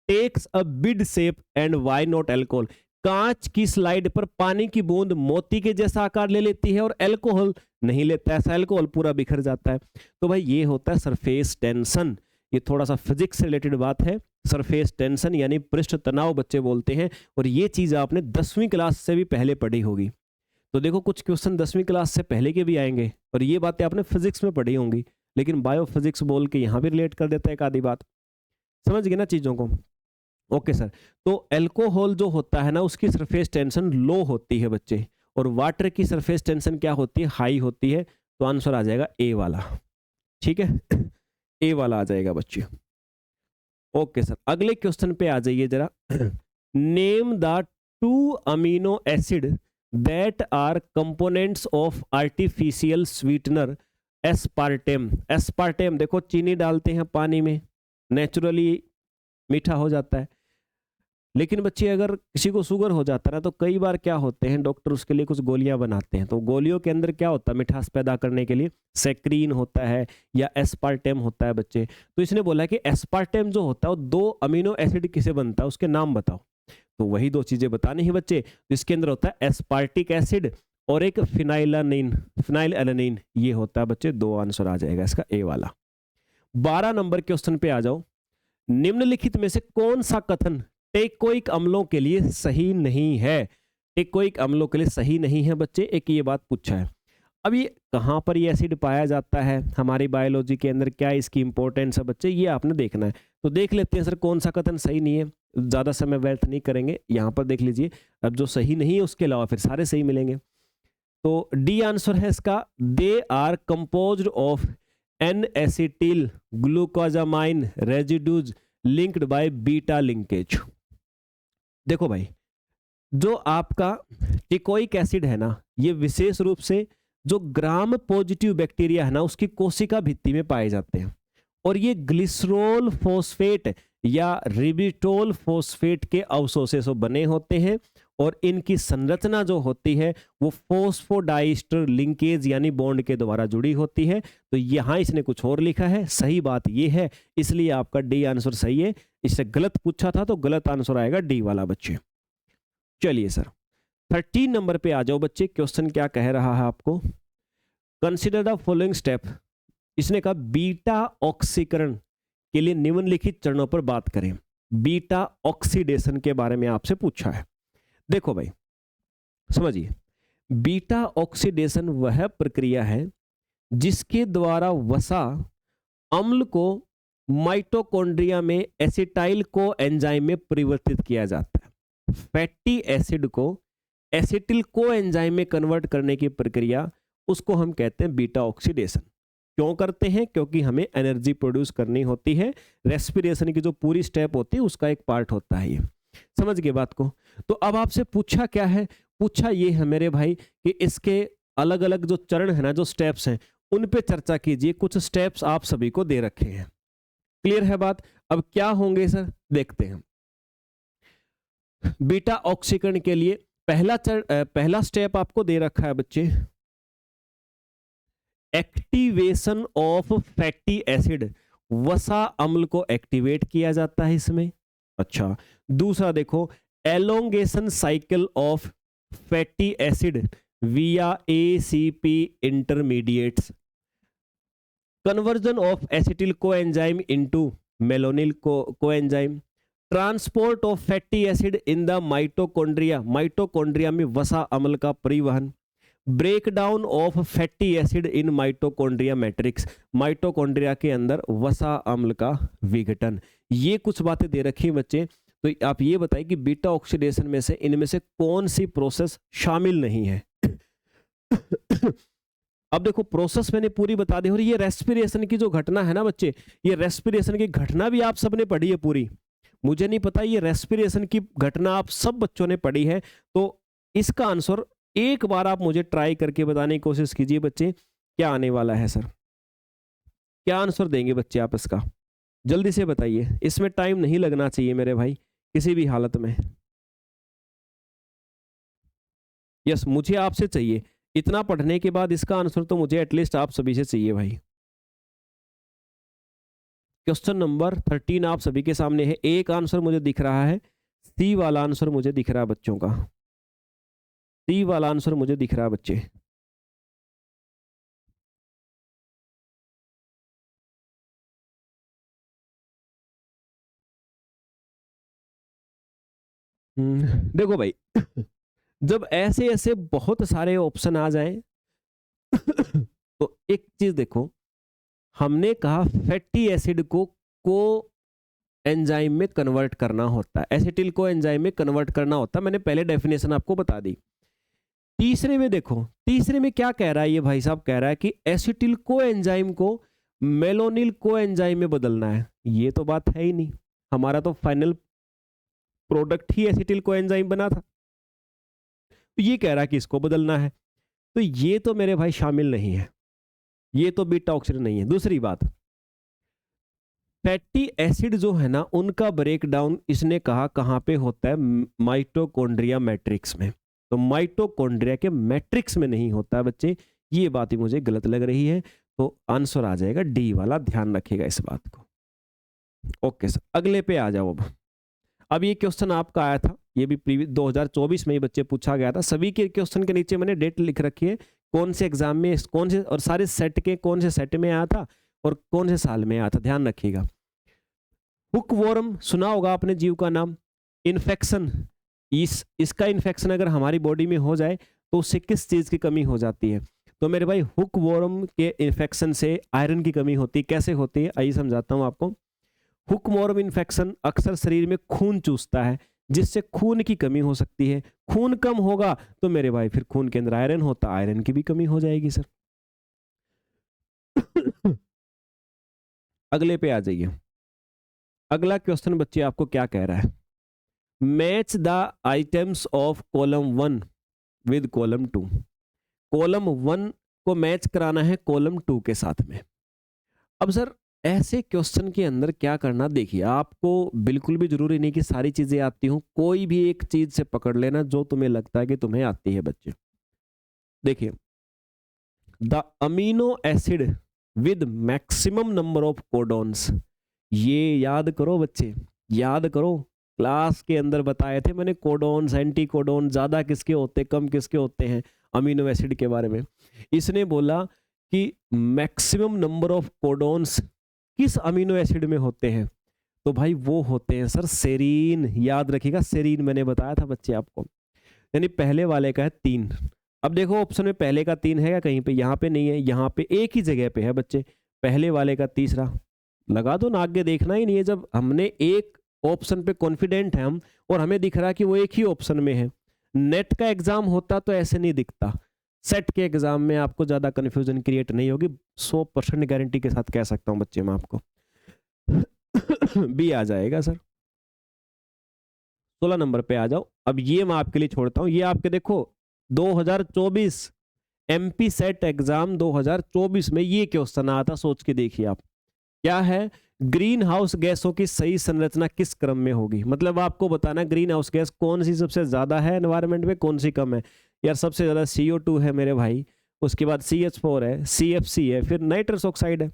takes a bead shape and why not alcohol. कांच की स्लाइड पर पानी की बूंद मोती के जैसा आकार ले लेती है और अल्कोहल नहीं लेता, ऐसा अल्कोहल पूरा बिखर जाता है। तो भाई ये होता है सरफेस टेंशन, ये थोड़ा सा फिजिक्स से रिलेटेड बात है। सरफेस टेंशन यानी पृष्ठ तनाव बच्चे बोलते हैं, और ये चीज आपने 10वीं क्लास से भी पहले पढ़ी होगी। तो देखो कुछ क्वेश्चन 10वीं क्लास से पहले के भी आएंगे, और ये बातें आपने फिजिक्स में पढ़ी होंगी, लेकिन बायोफिजिक्स बोल के यहाँ भी रिलेट कर देता है एक आधी बात, समझ गए ना चीजों को। ओके सर, तो अल्कोहल जो होता है ना, उसकी सरफेस टेंशन लो होती है बच्चे, और वाटर की सरफेस टेंशन क्या होती है, हाई होती है। तो आंसर आ जाएगा ए वाला, ठीक है, ए वाला आ जाएगा बच्चे। ओके सर, अगले क्वेश्चन पे आ जाइए जरा। Name the 2 amino acid that are components of artificial sweetener aspartame, aspartame देखो चीनी डालते हैं पानी में, नेचुरली मीठा हो जाता है। लेकिन बच्चे अगर किसी को शुगर हो जाता है ना, तो कई बार क्या होते हैं, डॉक्टर उसके लिए कुछ गोलियां बनाते हैं। तो गोलियों के अंदर क्या होता है, मिठास पैदा करने के लिए सेक्रीन होता है या एस्पार्टेम होता है बच्चे। तो इसने बोला कि एस्पार्टेम जो होता है वो 2 अमीनो एसिड किसे बनता है, उसके नाम बताओ। तो वही 2 चीजें बतानी है बच्चे। तो इसके अंदर होता है एस्पार्टिक एसिड और एक फिनाइलानिन, फिनाइल एलानिन, ये होता है बच्चे। 2 आंसर आ जाएगा इसका ए वाला। 12 नंबर क्वेश्चन पे आ जाओ। निम्नलिखित में से कौन सा कथन टेकोइक अम्लों के लिए सही नहीं है? टेकोइक अम्लों के लिए सही नहीं है बच्चे, एक ये बात पूछा है। अब ये कहाँ पर ये एसिड पाया जाता है हमारी बायोलॉजी के अंदर, क्या इसकी इंपॉर्टेंस है बच्चे, ये आपने देखना है। तो देख लेते हैं सर कौन सा कथन सही नहीं है, ज्यादा समय व्यर्थ नहीं करेंगे। यहाँ पर देख लीजिए, अब जो सही नहीं है उसके अलावा फिर सारे सही मिलेंगे। तो डी आंसर है इसका, they are composed of N acetyl glucosamine residues linked by beta linkage. देखो भाई, जो आपका टिकोइक एसिड है ना, ये विशेष रूप से जो ग्राम पॉजिटिव बैक्टीरिया है ना, उसकी कोशिका भित्ति में पाए जाते हैं। और ये ग्लिसरॉल फॉस्फेट या रिबिटोल फॉस्फेट के अवशोषों से बने होते हैं। और इनकी संरचना जो होती है वो फॉस्फोडाइस्टर लिंकेज यानी बॉन्ड के द्वारा जुड़ी होती है। तो यहां इसने कुछ और लिखा है, सही बात ये है, इसलिए आपका डी आंसर सही है। इससे गलत पूछा था तो गलत आंसर आएगा डी वाला बच्चे। चलिए सर 13 नंबर पे आ जाओ बच्चे। क्वेश्चन क्या कह रहा है आपको, कंसिडर द फॉलोइंग स्टेप। इसने कहा बीटा ऑक्सीकरण के लिए निम्नलिखित चरणों पर बात करें। बीटा ऑक्सीडेशन के बारे में आपसे पूछा है। देखो भाई समझिए, बीटा ऑक्सीडेशन वह प्रक्रिया है जिसके द्वारा वसा अम्ल को माइटोकॉन्ड्रिया में एसिटाइल को एंजाइम में परिवर्तित किया जाता है। फैटी एसिड को एसिटिल को एंजाइम में कन्वर्ट करने की प्रक्रिया, उसको हम कहते हैं बीटा ऑक्सीडेशन। क्यों करते हैं? क्योंकि हमें एनर्जी प्रोड्यूस करनी होती है। रेस्पिरेशन की जो पूरी स्टेप होती है उसका एक पार्ट होता है ये। समझ गए बात को? तो अब आपसे पूछा क्या है, पूछा ये है मेरे भाई कि इसके अलग अलग जो चरण है ना, जो स्टेप्स हैं, उन पे चर्चा कीजिए। कुछ स्टेप्स आप सभी को दे रखे हैं। क्लियर है बात? अब क्या होंगे सर, देखते हैं। बीटा ऑक्सीकरण के लिए पहला स्टेप आपको दे रखा है बच्चे, एक्टिवेशन ऑफ फैटी एसिड। वसा अम्ल को एक्टिवेट किया जाता है इसमें। अच्छा, दूसरा देखो, elongation cycle of fatty acid via ACP intermediates, conversion of acetyl coenzyme into malonyl coenzyme, transport of fatty acid in the mitochondria, mitochondria में वसा अम्ल का परिवहन, break down of fatty acid in mitochondria matrix, mitochondria के अंदर वसा अम्ल का विघटन। ये कुछ बातें दे रखी हैं बच्चे। तो आप ये बताइए कि बीटा ऑक्सीडेशन में से इनमें से कौन सी प्रोसेस शामिल नहीं है? अब देखो प्रोसेस मैंने पूरी बता दी। और ये रेस्पिरेशन की जो घटना है ना बच्चे, ये रेस्पिरेशन की घटना भी आप सबने पढ़ी है पूरी। मुझे नहीं पता, ये रेस्पिरेशन की घटना आप सब बच्चों ने पढ़ी है। तो इसका आंसर एक बार आप मुझे ट्राई करके बताने की कोशिश कीजिए बच्चे, क्या आने वाला है सर? क्या आंसर देंगे बच्चे आप इसका? जल्दी से बताइए, इसमें टाइम नहीं लगना चाहिए मेरे भाई किसी भी हालत में। यस, मुझे आपसे चाहिए। इतना पढ़ने के बाद इसका आंसर तो मुझे एटलीस्ट आप सभी से चाहिए भाई। क्वेश्चन नंबर 13 आप सभी के सामने है। एक आंसर मुझे दिख रहा है, सी वाला आंसर मुझे दिख रहा है बच्चों का। सी वाला आंसर मुझे दिख रहा है बच्चे। देखो भाई, जब ऐसे ऐसे बहुत सारे ऑप्शन आ जाएं तो एक चीज देखो, हमने कहा फैटी एसिड को एंजाइम में कन्वर्ट करना होता है, एसिटिल को एंजाइम में कन्वर्ट करना होता है। मैंने पहले डेफिनेशन आपको बता दी। तीसरे में देखो, तीसरे में क्या कह रहा है ये भाई साहब? कह रहा है कि एसिटिल को एंजाइम को मेलोनिल को एंजाइम में बदलना है। ये तो बात है ही नहीं, हमारा तो फाइनल प्रोडक्ट ही एसिटिल को एंजाइम बना था। तो ये कह रहा है कि इसको बदलना है, तो ये तो मेरे भाई शामिल नहीं है। ये तो बीटा ऑक्सीडेशन नहीं है। दूसरी बात, फैटी एसिड जो है ना उनका ब्रेकडाउन इसने कहा कहाँ पे होता है, माइटोकॉन्ड्रिया मैट्रिक्स में। तो माइटोकॉन्ड्रिया के मैट्रिक्स में नहीं होता है बच्चे, ये बात ही मुझे गलत लग रही है। तो आंसर आ जाएगा डी वाला, ध्यान रखिएगा इस बात को। ओके सर, अगले पे आ जाओ। अब ये क्वेश्चन आपका आया था, ये भी 2024 में ही बच्चे पूछा गया था। सभी के क्वेश्चन के नीचे मैंने डेट लिख रखी है, कौन से एग्जाम में, कौन से, और सारे सेट के कौन से सेट में आया था और कौन से साल में आया था, ध्यान रखिएगा। हुकवॉर्म सुना होगा आपने जीव का नाम। इन्फेक्शन, इसका इन्फेक्शन अगर हमारी बॉडी में हो जाए तो उससे किस चीज की कमी हो जाती है? तो मेरे भाई हुकवॉर्म के इन्फेक्शन से आयरन की कमी होती है। कैसे होती है आइए समझाता हूं आपको। हुकवॉर्म इन्फेक्शन अक्सर शरीर में खून चूसता है, जिससे खून की कमी हो सकती है। खून कम होगा तो मेरे भाई फिर खून के अंदर आयरन होता, आयरन की भी कमी हो जाएगी सर। अगले पे आ जाइए। अगला क्वेश्चन बच्चे आपको क्या कह रहा है, match the items of column 1 with column 2। Column 1 को मैच कराना है कॉलम 2 के साथ में। अब सर ऐसे क्वेश्चन के अंदर क्या करना, देखिए आपको बिल्कुल भी जरूरी नहीं कि सारी चीजें आती हों, कोई भी एक चीज से पकड़ लेना जो तुम्हें लगता है कि तुम्हें आती है बच्चे। देखिए, the amino acid with maximum number of codons, ये याद करो बच्चे, याद करो, क्लास के अंदर बताए थे मैंने कोडॉन्स, एंटी कोडॉन, ज्यादा किसके होते कम किसके होते हैं अमीनो एसिड के बारे में। इसने बोला कि मैक्सिमम नंबर ऑफ कोडॉन्स किस अमीनो एसिड में होते हैं, तो भाई वो होते हैं सर सेरीन। याद रखिएगा सेरीन, मैंने बताया था बच्चे आपको। यानी पहले वाले का है 3। अब देखो ऑप्शन में पहले का 3 है या कहीं पे, यहाँ पे नहीं है, यहाँ पे एक ही जगह पे है बच्चे, पहले वाले का तीसरा। लगा दो ना, आगे देखना ही नहीं है। जब हमने एक ऑप्शन पे कॉन्फिडेंट है हम और हमें दिख रहा कि वो एक ही ऑप्शन में है, नेट का एग्जाम होता तो ऐसे नहीं दिखता, सेट के एग्जाम में आपको ज्यादा कंफ्यूजन क्रिएट नहीं होगी, 100% गारंटी के साथ कह सकता हूं बच्चे मैं आपको। बी आ जाएगा सर। 16 नंबर पे आ जाओ। अब ये मैं आपके लिए छोड़ता हूं, ये आपके देखो 2024 एमपी सेट एग्जाम 2024 में ये क्वेश्चन आया था, सोच के देखिए आप। क्या है, ग्रीन हाउस गैसों की सही संरचना किस क्रम में होगी। मतलब आपको बताना ग्रीन हाउस गैस कौन सी सबसे ज्यादा है एनवायरनमेंट में, कौन सी कम है। यार सबसे ज्यादा CO2 है मेरे भाई, उसके बाद CH4 है, CFC है, फिर नाइट्रस ऑक्साइड है।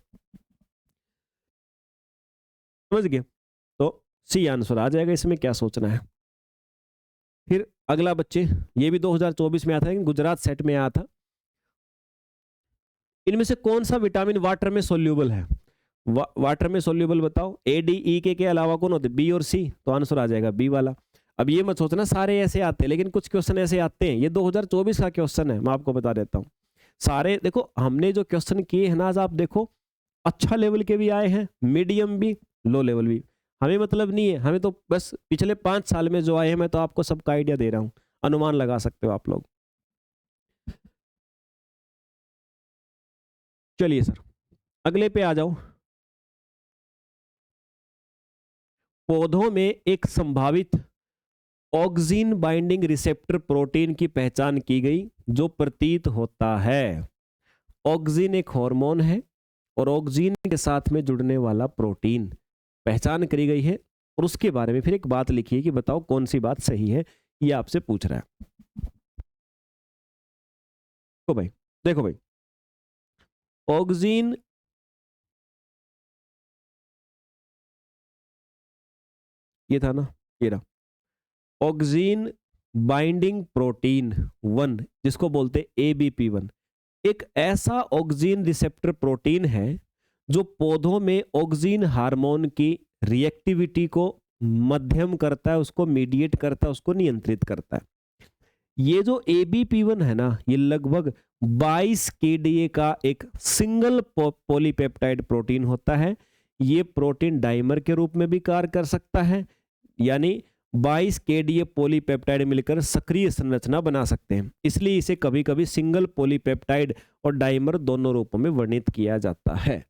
समझ गए? तो सी आंसर आ जाएगा, इसमें क्या सोचना है। फिर अगला बच्चे, ये भी 2024 में आया था लेकिन गुजरात सेट में आया था। इनमें से कौन सा विटामिन वाटर में सोल्यूबल है? वाटर में सोल्यूबल बताओ। ADE के अलावा कौन होते, बी और सी, तो आंसर आ जाएगा बी वाला। अब ये मत सोचना सारे ऐसे आते हैं, लेकिन कुछ क्वेश्चन ऐसे आते हैं। ये 2024 का क्वेश्चन है, मैं आपको बता देता हूँ। सारे देखो हमने जो क्वेश्चन किए हैं ना, आज आप देखो अच्छा लेवल के भी आए हैं, मीडियम भी, लो लेवल भी। हमें मतलब नहीं है, हमें तो बस पिछले 5 साल में जो आए हैं मैं तो आपको सबका आइडिया दे रहा हूँ, अनुमान लगा सकते हो आप लोग। चलिए सर अगले पे आ जाओ। पौधों में एक संभावित ऑक्सीन बाइंडिंग रिसेप्टर प्रोटीन की पहचान की गई जो प्रतीत होता है। ऑक्सीन एक हार्मोन है और ऑक्सीन के साथ में जुड़ने वाला प्रोटीन पहचान करी गई है, और उसके बारे में फिर एक बात लिखी है कि बताओ कौन सी बात सही है, ये आपसे पूछ रहा है। तो भाई देखो भाई, ऑक्सीन ये था ना, ये रहा ऑक्सीन बाइंडिंग प्रोटीन 1, जिसको बोलते ABP1, एक ऐसा ऑक्सीन रिसेप्टर प्रोटीन है जो पौधों में ऑक्सीन हार्मोन की रिएक्टिविटी को मध्यम करता है, उसको मीडिएट करता है, उसको नियंत्रित करता है। ये जो ABP1 है ना, ये लगभग 22 KDA का एक सिंगल पॉलीपेप्टाइड प्रोटीन होता है। ये प्रोटीन डाइमर के रूप में भी कार्य कर सकता है, यानी 22 KDA पॉलीपेप्टाइड मिलकर सक्रिय संरचना बना सकते हैं, इसलिए इसे कभी कभी सिंगल पॉलीपेप्टाइड और डाइमर दोनों रूपों में वर्णित किया जाता है।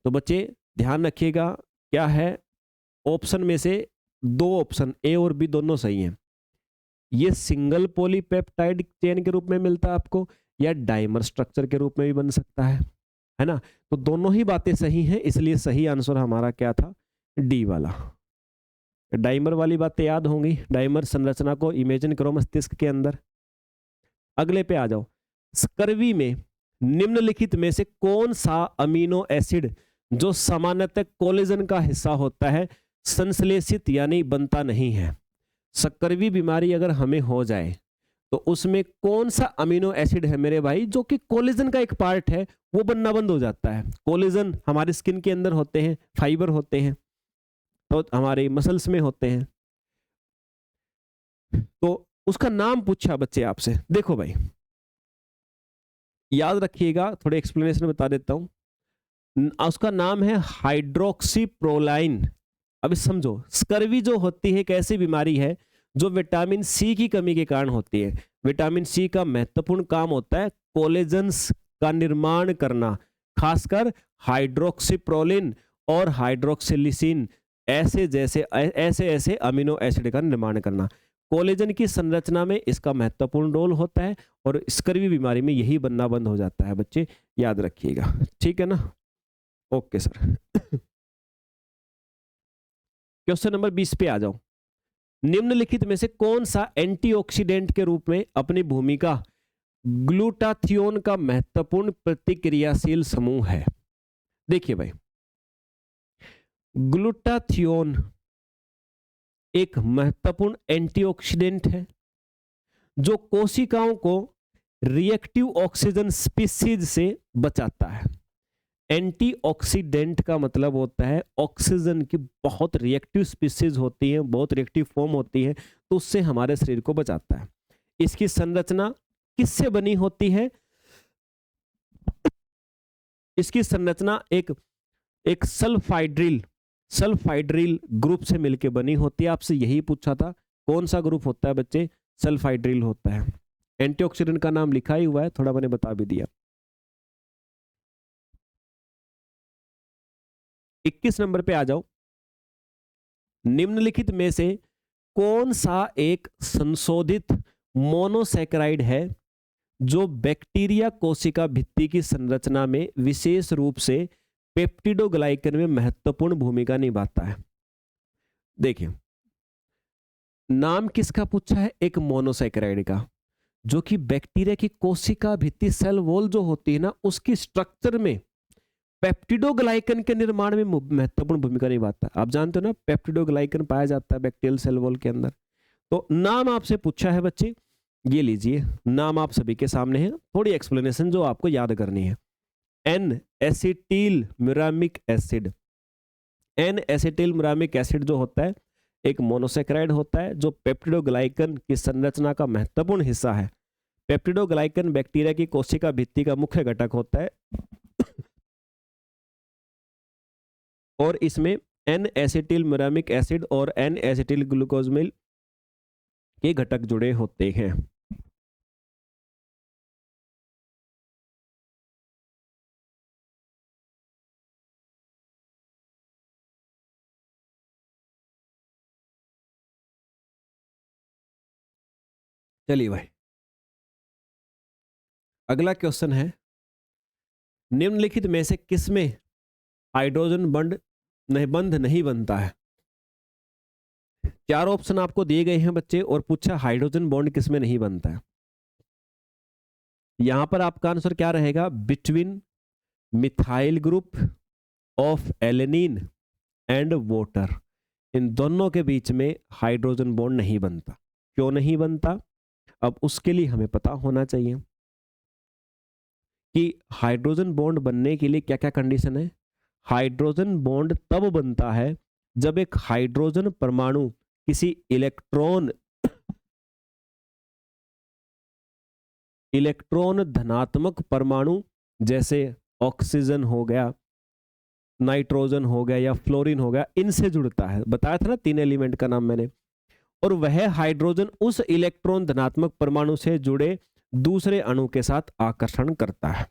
तो बच्चे ध्यान रखिएगा, क्या है ऑप्शन में से 2 ऑप्शन ए और बी दोनों सही हैं। ये सिंगल पॉलीपेप्टाइड चेन के रूप में मिलता है आपको, या डाइमर स्ट्रक्चर के रूप में भी बन सकता है। है ना। तो दोनों ही बातें सही हैं, इसलिए सही आंसर हमारा क्या था, डी वाला। डाइमर वाली बातें याद होंगी, डाइमर संरचना को इमेजिन करो मस्तिष्क के अंदर। अगले पे आ जाओ। स्कर्वी में निम्नलिखित में से कौन सा अमीनो एसिड जो सामान्यतः कोलेजन का हिस्सा होता है संश्लेषित यानी बनता नहीं है। स्कर्वी बीमारी अगर हमें हो जाए तो उसमें कौन सा अमीनो एसिड है मेरे भाई जो कि कोलेजन का एक पार्ट है, वो बनना बंद हो जाता है। कोलेजन हमारे स्किन के अंदर होते हैं, फाइबर होते हैं, तो हमारे मसल्स में होते हैं। तो उसका नाम पूछा बच्चे आपसे, देखो भाई याद रखिएगा, थोड़े एक्सप्लेनेशन बता देता हूं। उसका नाम है हाइड्रोक्सीप्रोलाइन। अभी समझो, स्कर्वी जो होती है एक ऐसी बीमारी है जो विटामिन सी की कमी के कारण होती है। विटामिन सी का महत्वपूर्ण काम होता है कोलेजन्स का निर्माण करना, खासकर हाइड्रोक्सीप्रोलिन और हाइड्रोक्सिलिसिन ऐसे ऐसे अमीनो एसिड का निर्माण करना। कोलेजन की संरचना में इसका महत्वपूर्ण रोल होता है और स्कर्वी बीमारी में यही बनना बंद हो जाता है बच्चे, याद रखिएगा, ठीक है ना। Okay sir. क्वेश्चन नंबर 20 पे आ जाओ। निम्नलिखित में से कौन सा एंटीऑक्सीडेंट के रूप में अपनी भूमिका ग्लूटाथियोन का महत्वपूर्ण प्रतिक्रियाशील समूह है। देखिए भाई, ग्लूटाथियोन एक महत्वपूर्ण एंटीऑक्सीडेंट है जो कोशिकाओं को रिएक्टिव ऑक्सीजन स्पीसीज से बचाता है। एंटीऑक्सीडेंट का मतलब होता है ऑक्सीजन की बहुत रिएक्टिव स्पीसीज होती हैं, बहुत रिएक्टिव फॉर्म होती है, तो उससे हमारे शरीर को बचाता है। इसकी संरचना किससे बनी होती है? इसकी संरचना एक सल्फाइड्रिल ग्रुप से मिलकर बनी होती है। आपसे यही पूछा था, कौन सा ग्रुप होता है बच्चे? सल्फाइड्रिल होता है। एंटीऑक्सीडेंट का नाम लिखा ही हुआ है, थोड़ा मैंने बता भी दिया। 21 नंबर पे आ जाओ। निम्नलिखित में से कौन सा एक संशोधित मोनोसैकेराइड है जो बैक्टीरिया कोशिका भित्ति की संरचना में विशेष रूप से पेप्टिडोग्लाइकन में महत्वपूर्ण भूमिका निभाता है? देखिए, नाम किसका पूछा है? एक मोनोसैकेराइड का, जो कि बैक्टीरिया की कोशिका भित्ति सेल वॉल जो होती है ना, उसकी स्ट्रक्चर में पेप्टिडोग्लाइकन के निर्माण में महत्वपूर्ण भूमिका निभाता है। आप जानते हो ना, पेप्टिडोग्लाइकन पाया जाता है बैक्टीरियल सेल वॉल के अंदर। तो नाम आपसे पूछा है बच्चे, ये लीजिए, नाम आप सभी के सामने है, थोड़ी एक्सप्लेनेशन जो आपको याद करनी है। N acetyl muramic acid. N acetyl muramic acid जो होता है एक मोनोसैकेराइड होता है जो पेप्टिडोग्लाइकन की संरचना का महत्वपूर्ण हिस्सा है। पेप्टिडोग्लाइकन बैक्टीरिया की कोशिका भित्ति का मुख्य घटक होता है और इसमें एन एसिटिल म्यूरामिक एसिड और एन एसिटिल ग्लूकोजमिल के घटक जुड़े होते हैं। चलिए भाई, अगला क्वेश्चन है, निम्नलिखित में से किसमें हाइड्रोजन बंध नहीं बनता है? चार ऑप्शन आपको दिए गए हैं बच्चे और पूछा हाइड्रोजन बॉन्ड किसमें नहीं बनता है। यहां पर आपका आंसर क्या रहेगा? Between methyl group of alanine and water. इन दोनों के बीच में हाइड्रोजन बॉन्ड नहीं बनता। क्यों नहीं बनता? अब उसके लिए हमें पता होना चाहिए कि हाइड्रोजन बॉन्ड बनने के लिए क्या क्या कंडीशन है। हाइड्रोजन बॉन्ड तब बनता है जब एक हाइड्रोजन परमाणु किसी इलेक्ट्रॉन धनात्मक परमाणु जैसे ऑक्सीजन हो गया, नाइट्रोजन हो गया या फ्लोरीन हो गया, इनसे जुड़ता है। बताया था ना 3 एलिमेंट का नाम मैंने। और वह हाइड्रोजन उस इलेक्ट्रॉन धनात्मक परमाणु से जुड़े दूसरे अणु के साथ आकर्षण करता है।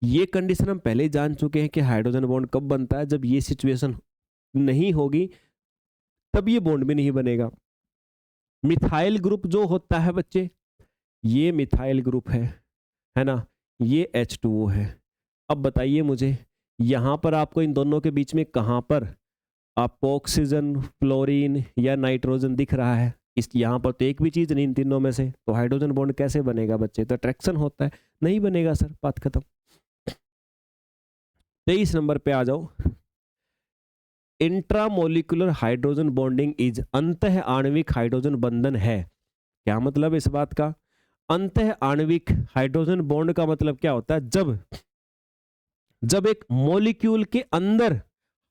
ये कंडीशन हम पहले ही जान चुके हैं कि हाइड्रोजन बॉन्ड कब बनता है। जब ये सिचुएशन नहीं होगी तब ये बॉन्ड भी नहीं बनेगा। मिथाइल ग्रुप जो होता है बच्चे, ये मिथाइल ग्रुप है ना, ये H2O है। अब बताइए मुझे, यहाँ पर आपको इन दोनों के बीच में कहाँ पर आपको ऑक्सीजन, फ्लोरीन या नाइट्रोजन दिख रहा है? इस यहाँ पर तो एक भी चीज नहीं इन तीनों में से, तो हाइड्रोजन बॉन्ड कैसे बनेगा बच्चे? तो अट्रैक्शन होता है, नहीं बनेगा सर, बात खत्म। 23 नंबर पे आ जाओ। इंट्रामोलिकुलर हाइड्रोजन बॉन्डिंग इज, अंतः आणविक हाइड्रोजन बंधन है। क्या मतलब इस बात का? अंतः आणविक हाइड्रोजन बॉन्ड का मतलब क्या होता है? जब एक मॉलिक्यूल के अंदर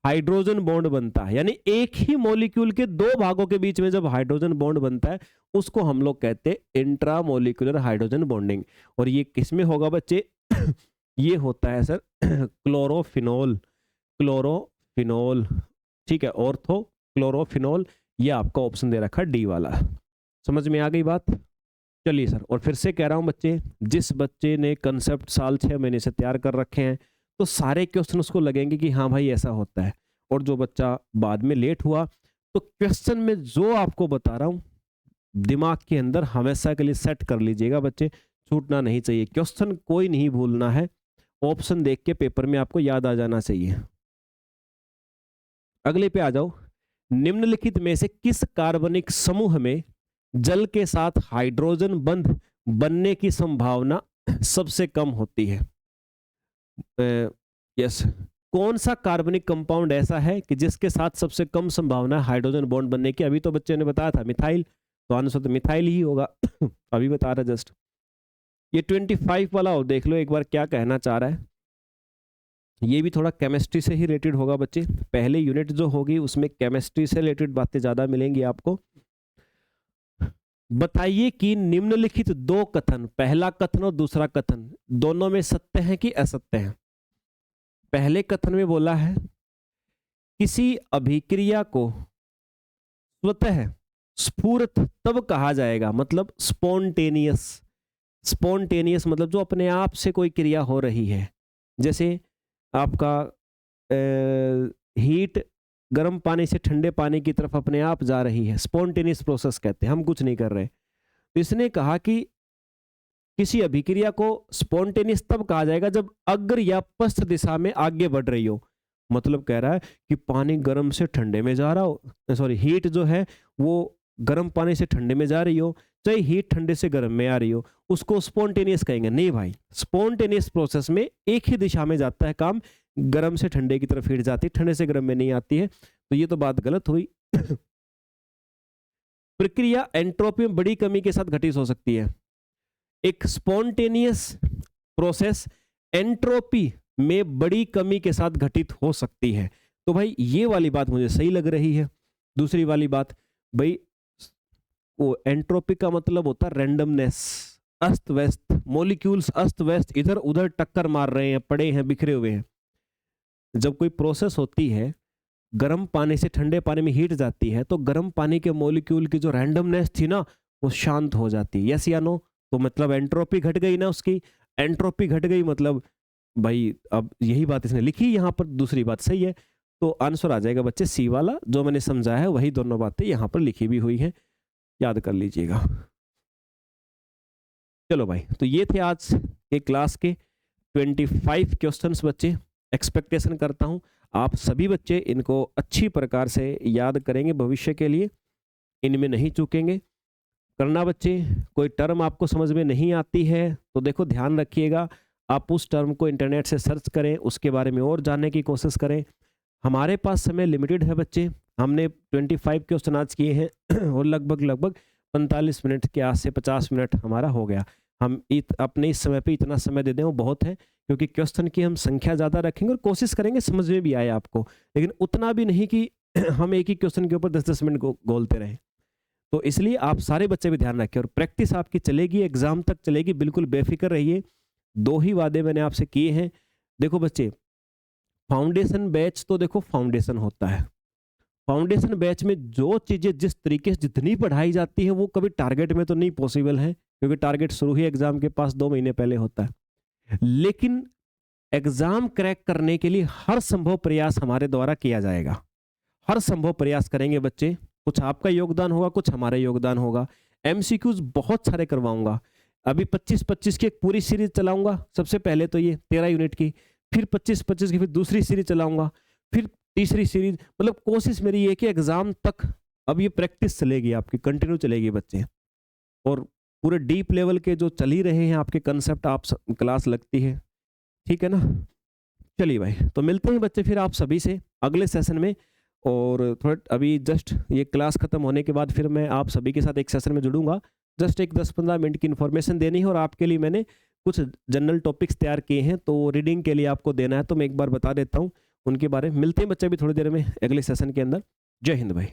हाइड्रोजन बॉन्ड बनता है, यानी एक ही मॉलिक्यूल के दो भागों के बीच में जब हाइड्रोजन बॉन्ड बनता है, उसको हम लोग कहते हैं इंट्रामोलिकुलर हाइड्रोजन बॉन्डिंग। और ये किसमें होगा बच्चे? ये होता है सर क्लोरोफिनोल, क्लोरोफिनोल, ठीक है, ऑर्थो क्लोरोफिनोल। ये आपका ऑप्शन दे रखा डी वाला। समझ में आ गई बात? चलिए सर, और फिर से कह रहा हूं बच्चे, जिस बच्चे ने कंसेप्ट साल 6 महीने से तैयार कर रखे हैं तो सारे क्वेश्चन उसको लगेंगे कि हाँ भाई ऐसा होता है। और जो बच्चा बाद में लेट हुआ, तो क्वेश्चन में जो आपको बता रहा हूं दिमाग के अंदर हमेशा के लिए सेट कर लीजिएगा बच्चे, छूटना नहीं चाहिए। क्वेश्चन कोई नहीं भूलना है, ऑप्शन देख के पेपर में आपको याद आ जाना चाहिए। अगले पे आ जाओ। निम्नलिखित में से किस कार्बनिक समूह में जल के साथ हाइड्रोजन बंध बनने की संभावना सबसे कम होती है? यस, कौन सा कार्बनिक कंपाउंड ऐसा है कि जिसके साथ सबसे कम संभावना है हाइड्रोजन बॉन्ड बनने की? अभी तो बच्चे ने बताया था मिथाइल, तो आंसर तो मिथाइल ही होगा। अभी बता रहा जस्ट। ये 25 वाला और देख लो एक बार क्या कहना चाह रहा है। ये भी थोड़ा केमिस्ट्री से ही रिलेटेड होगा बच्चे, पहले यूनिट जो होगी उसमें केमिस्ट्री से रिलेटेड बातें ज्यादा मिलेंगी आपको। बताइए कि निम्नलिखित दो कथन, पहला कथन और दूसरा कथन, दोनों में सत्य है कि असत्य है? पहले कथन में बोला है किसी अभिक्रिया को स्वतः स्फूर्त तब कहा जाएगा, मतलब स्पॉन्टेनियस। स्पॉन्टेनियस मतलब जो अपने आप से कोई क्रिया हो रही है, जैसे आपका हीट गर्म पानी से ठंडे पानी की तरफ अपने आप जा रही है, स्पॉन्टेनियस प्रोसेस कहते हैं, हम कुछ नहीं कर रहे। तो इसने कहा कि किसी अभिक्रिया को स्पॉन्टेनियस तब कहा जाएगा जब अग्र या पश्च दिशा में आगे बढ़ रही हो। मतलब कह रहा है कि पानी गर्म से ठंडे में जा रहा हो, सॉरी हीट जो है वो गर्म पानी से ठंडे में जा रही हो, चाहे हीट ठंडे से गर्म में आ रही हो, उसको स्पॉन्टेनियस कहेंगे? नहीं भाई, स्पॉन्टेनियस प्रोसेस में एक ही दिशा में जाता है काम, गर्म से ठंडे की तरफ हीट जाती है, ठंडे से गर्म में नहीं आती है। तो ये तो बात गलत हुई। प्रक्रिया एंट्रोपी में बड़ी कमी के साथ घटित हो सकती है। एक स्पॉन्टेनियस प्रोसेस एंट्रोपी में बड़ी कमी के साथ घटित हो सकती है। तो भाई ये वाली बात मुझे सही लग रही है। दूसरी वाली बात, भाई वो एंट्रोपी का मतलब होता है रैंडमनेस, अस्त व्यस्त, मॉलिक्यूल्स अस्त व्यस्त इधर उधर टक्कर मार रहे हैं, पड़े हैं, बिखरे हुए हैं। जब कोई प्रोसेस होती है, गर्म पानी से ठंडे पानी में हीट जाती है, तो गर्म पानी के मॉलिक्यूल की जो रैंडमनेस थी ना, वो शांत हो जाती है। यस या नो? तो मतलब एंट्रोपी घट गई ना उसकी, एंट्रोपी घट गई मतलब भाई अब यही बात इसने लिखी यहाँ पर, दूसरी बात सही है। तो आंसर आ जाएगा बच्चे सी वाला, जो मैंने समझाया है वही दोनों बातें यहाँ पर लिखी भी हुई हैं, याद कर लीजिएगा। चलो भाई, तो ये थे आज के क्लास के 25 क्वेश्चंस बच्चे। एक्सपेक्टेशन करता हूँ आप सभी बच्चे इनको अच्छी प्रकार से याद करेंगे, भविष्य के लिए इनमें नहीं चूकेंगे। करना बच्चे, कोई टर्म आपको समझ में नहीं आती है तो देखो ध्यान रखिएगा, आप उस टर्म को इंटरनेट से सर्च करें, उसके बारे में और जानने की कोशिश करें। हमारे पास समय लिमिटेड है बच्चे, हमने 25 क्वेश्चन आज किए हैं और लगभग 45 मिनट के आस से 50 मिनट हमारा हो गया। हम अपने इस समय पे इतना समय दे दें वो बहुत है, क्योंकि क्वेश्चन की हम संख्या ज़्यादा रखेंगे और कोशिश करेंगे समझ में भी आए आपको, लेकिन उतना भी नहीं कि हम एक ही क्वेश्चन के ऊपर 10-10 मिनट गोलते रहें। तो इसलिए आप सारे बच्चे भी ध्यान रखें, और प्रैक्टिस आपकी चलेगी, एग्जाम तक चलेगी, बिल्कुल बेफिक्र रहिए। 2 ही वादे मैंने आपसे किए हैं। देखो बच्चे, फाउंडेशन बैच तो देखो फाउंडेशन होता है, फाउंडेशन बैच में जो चीज़ें जिस तरीके से जितनी पढ़ाई जाती है वो कभी टारगेट में तो नहीं पॉसिबल है, क्योंकि टारगेट शुरू ही एग्जाम के पास 2 महीने पहले होता है। लेकिन एग्जाम क्रैक करने के लिए हर संभव प्रयास हमारे द्वारा किया जाएगा, हर संभव प्रयास करेंगे बच्चे। कुछ आपका योगदान होगा, कुछ हमारा योगदान होगा। एमसीक्यूज बहुत सारे करवाऊंगा, अभी 25-25 की एक पूरी सीरीज चलाऊंगा। सबसे पहले तो ये 13 यूनिट की, फिर 25-25 की फिर दूसरी सीरीज चलाऊंगा, फिर तीसरी सीरीज। मतलब कोशिश मेरी ये है कि एग्जाम तक अब ये प्रैक्टिस चलेगी, आपकी कंटिन्यू चलेगी बच्चे। और पूरे डीप लेवल के जो चल ही रहे हैं आपके कंसेप्ट, आप क्लास लगती है, ठीक है ना। चलिए भाई, तो मिलते हैं बच्चे फिर आप सभी से अगले सेशन में। और थोड़ा अभी जस्ट ये क्लास खत्म होने के बाद फिर मैं आप सभी के साथ एक सेशन में जुड़ूंगा। जस्ट एक 10-15 मिनट की इन्फॉर्मेशन देनी है, और आपके लिए मैंने कुछ जनरल टॉपिक्स तैयार किए हैं, तो रीडिंग के लिए आपको देना है, तो मैं एक बार बता देता हूँ उनके बारे में। मिलते हैं बच्चे अभी थोड़ी देर में अगले सेशन के अंदर। जय हिंद भाई।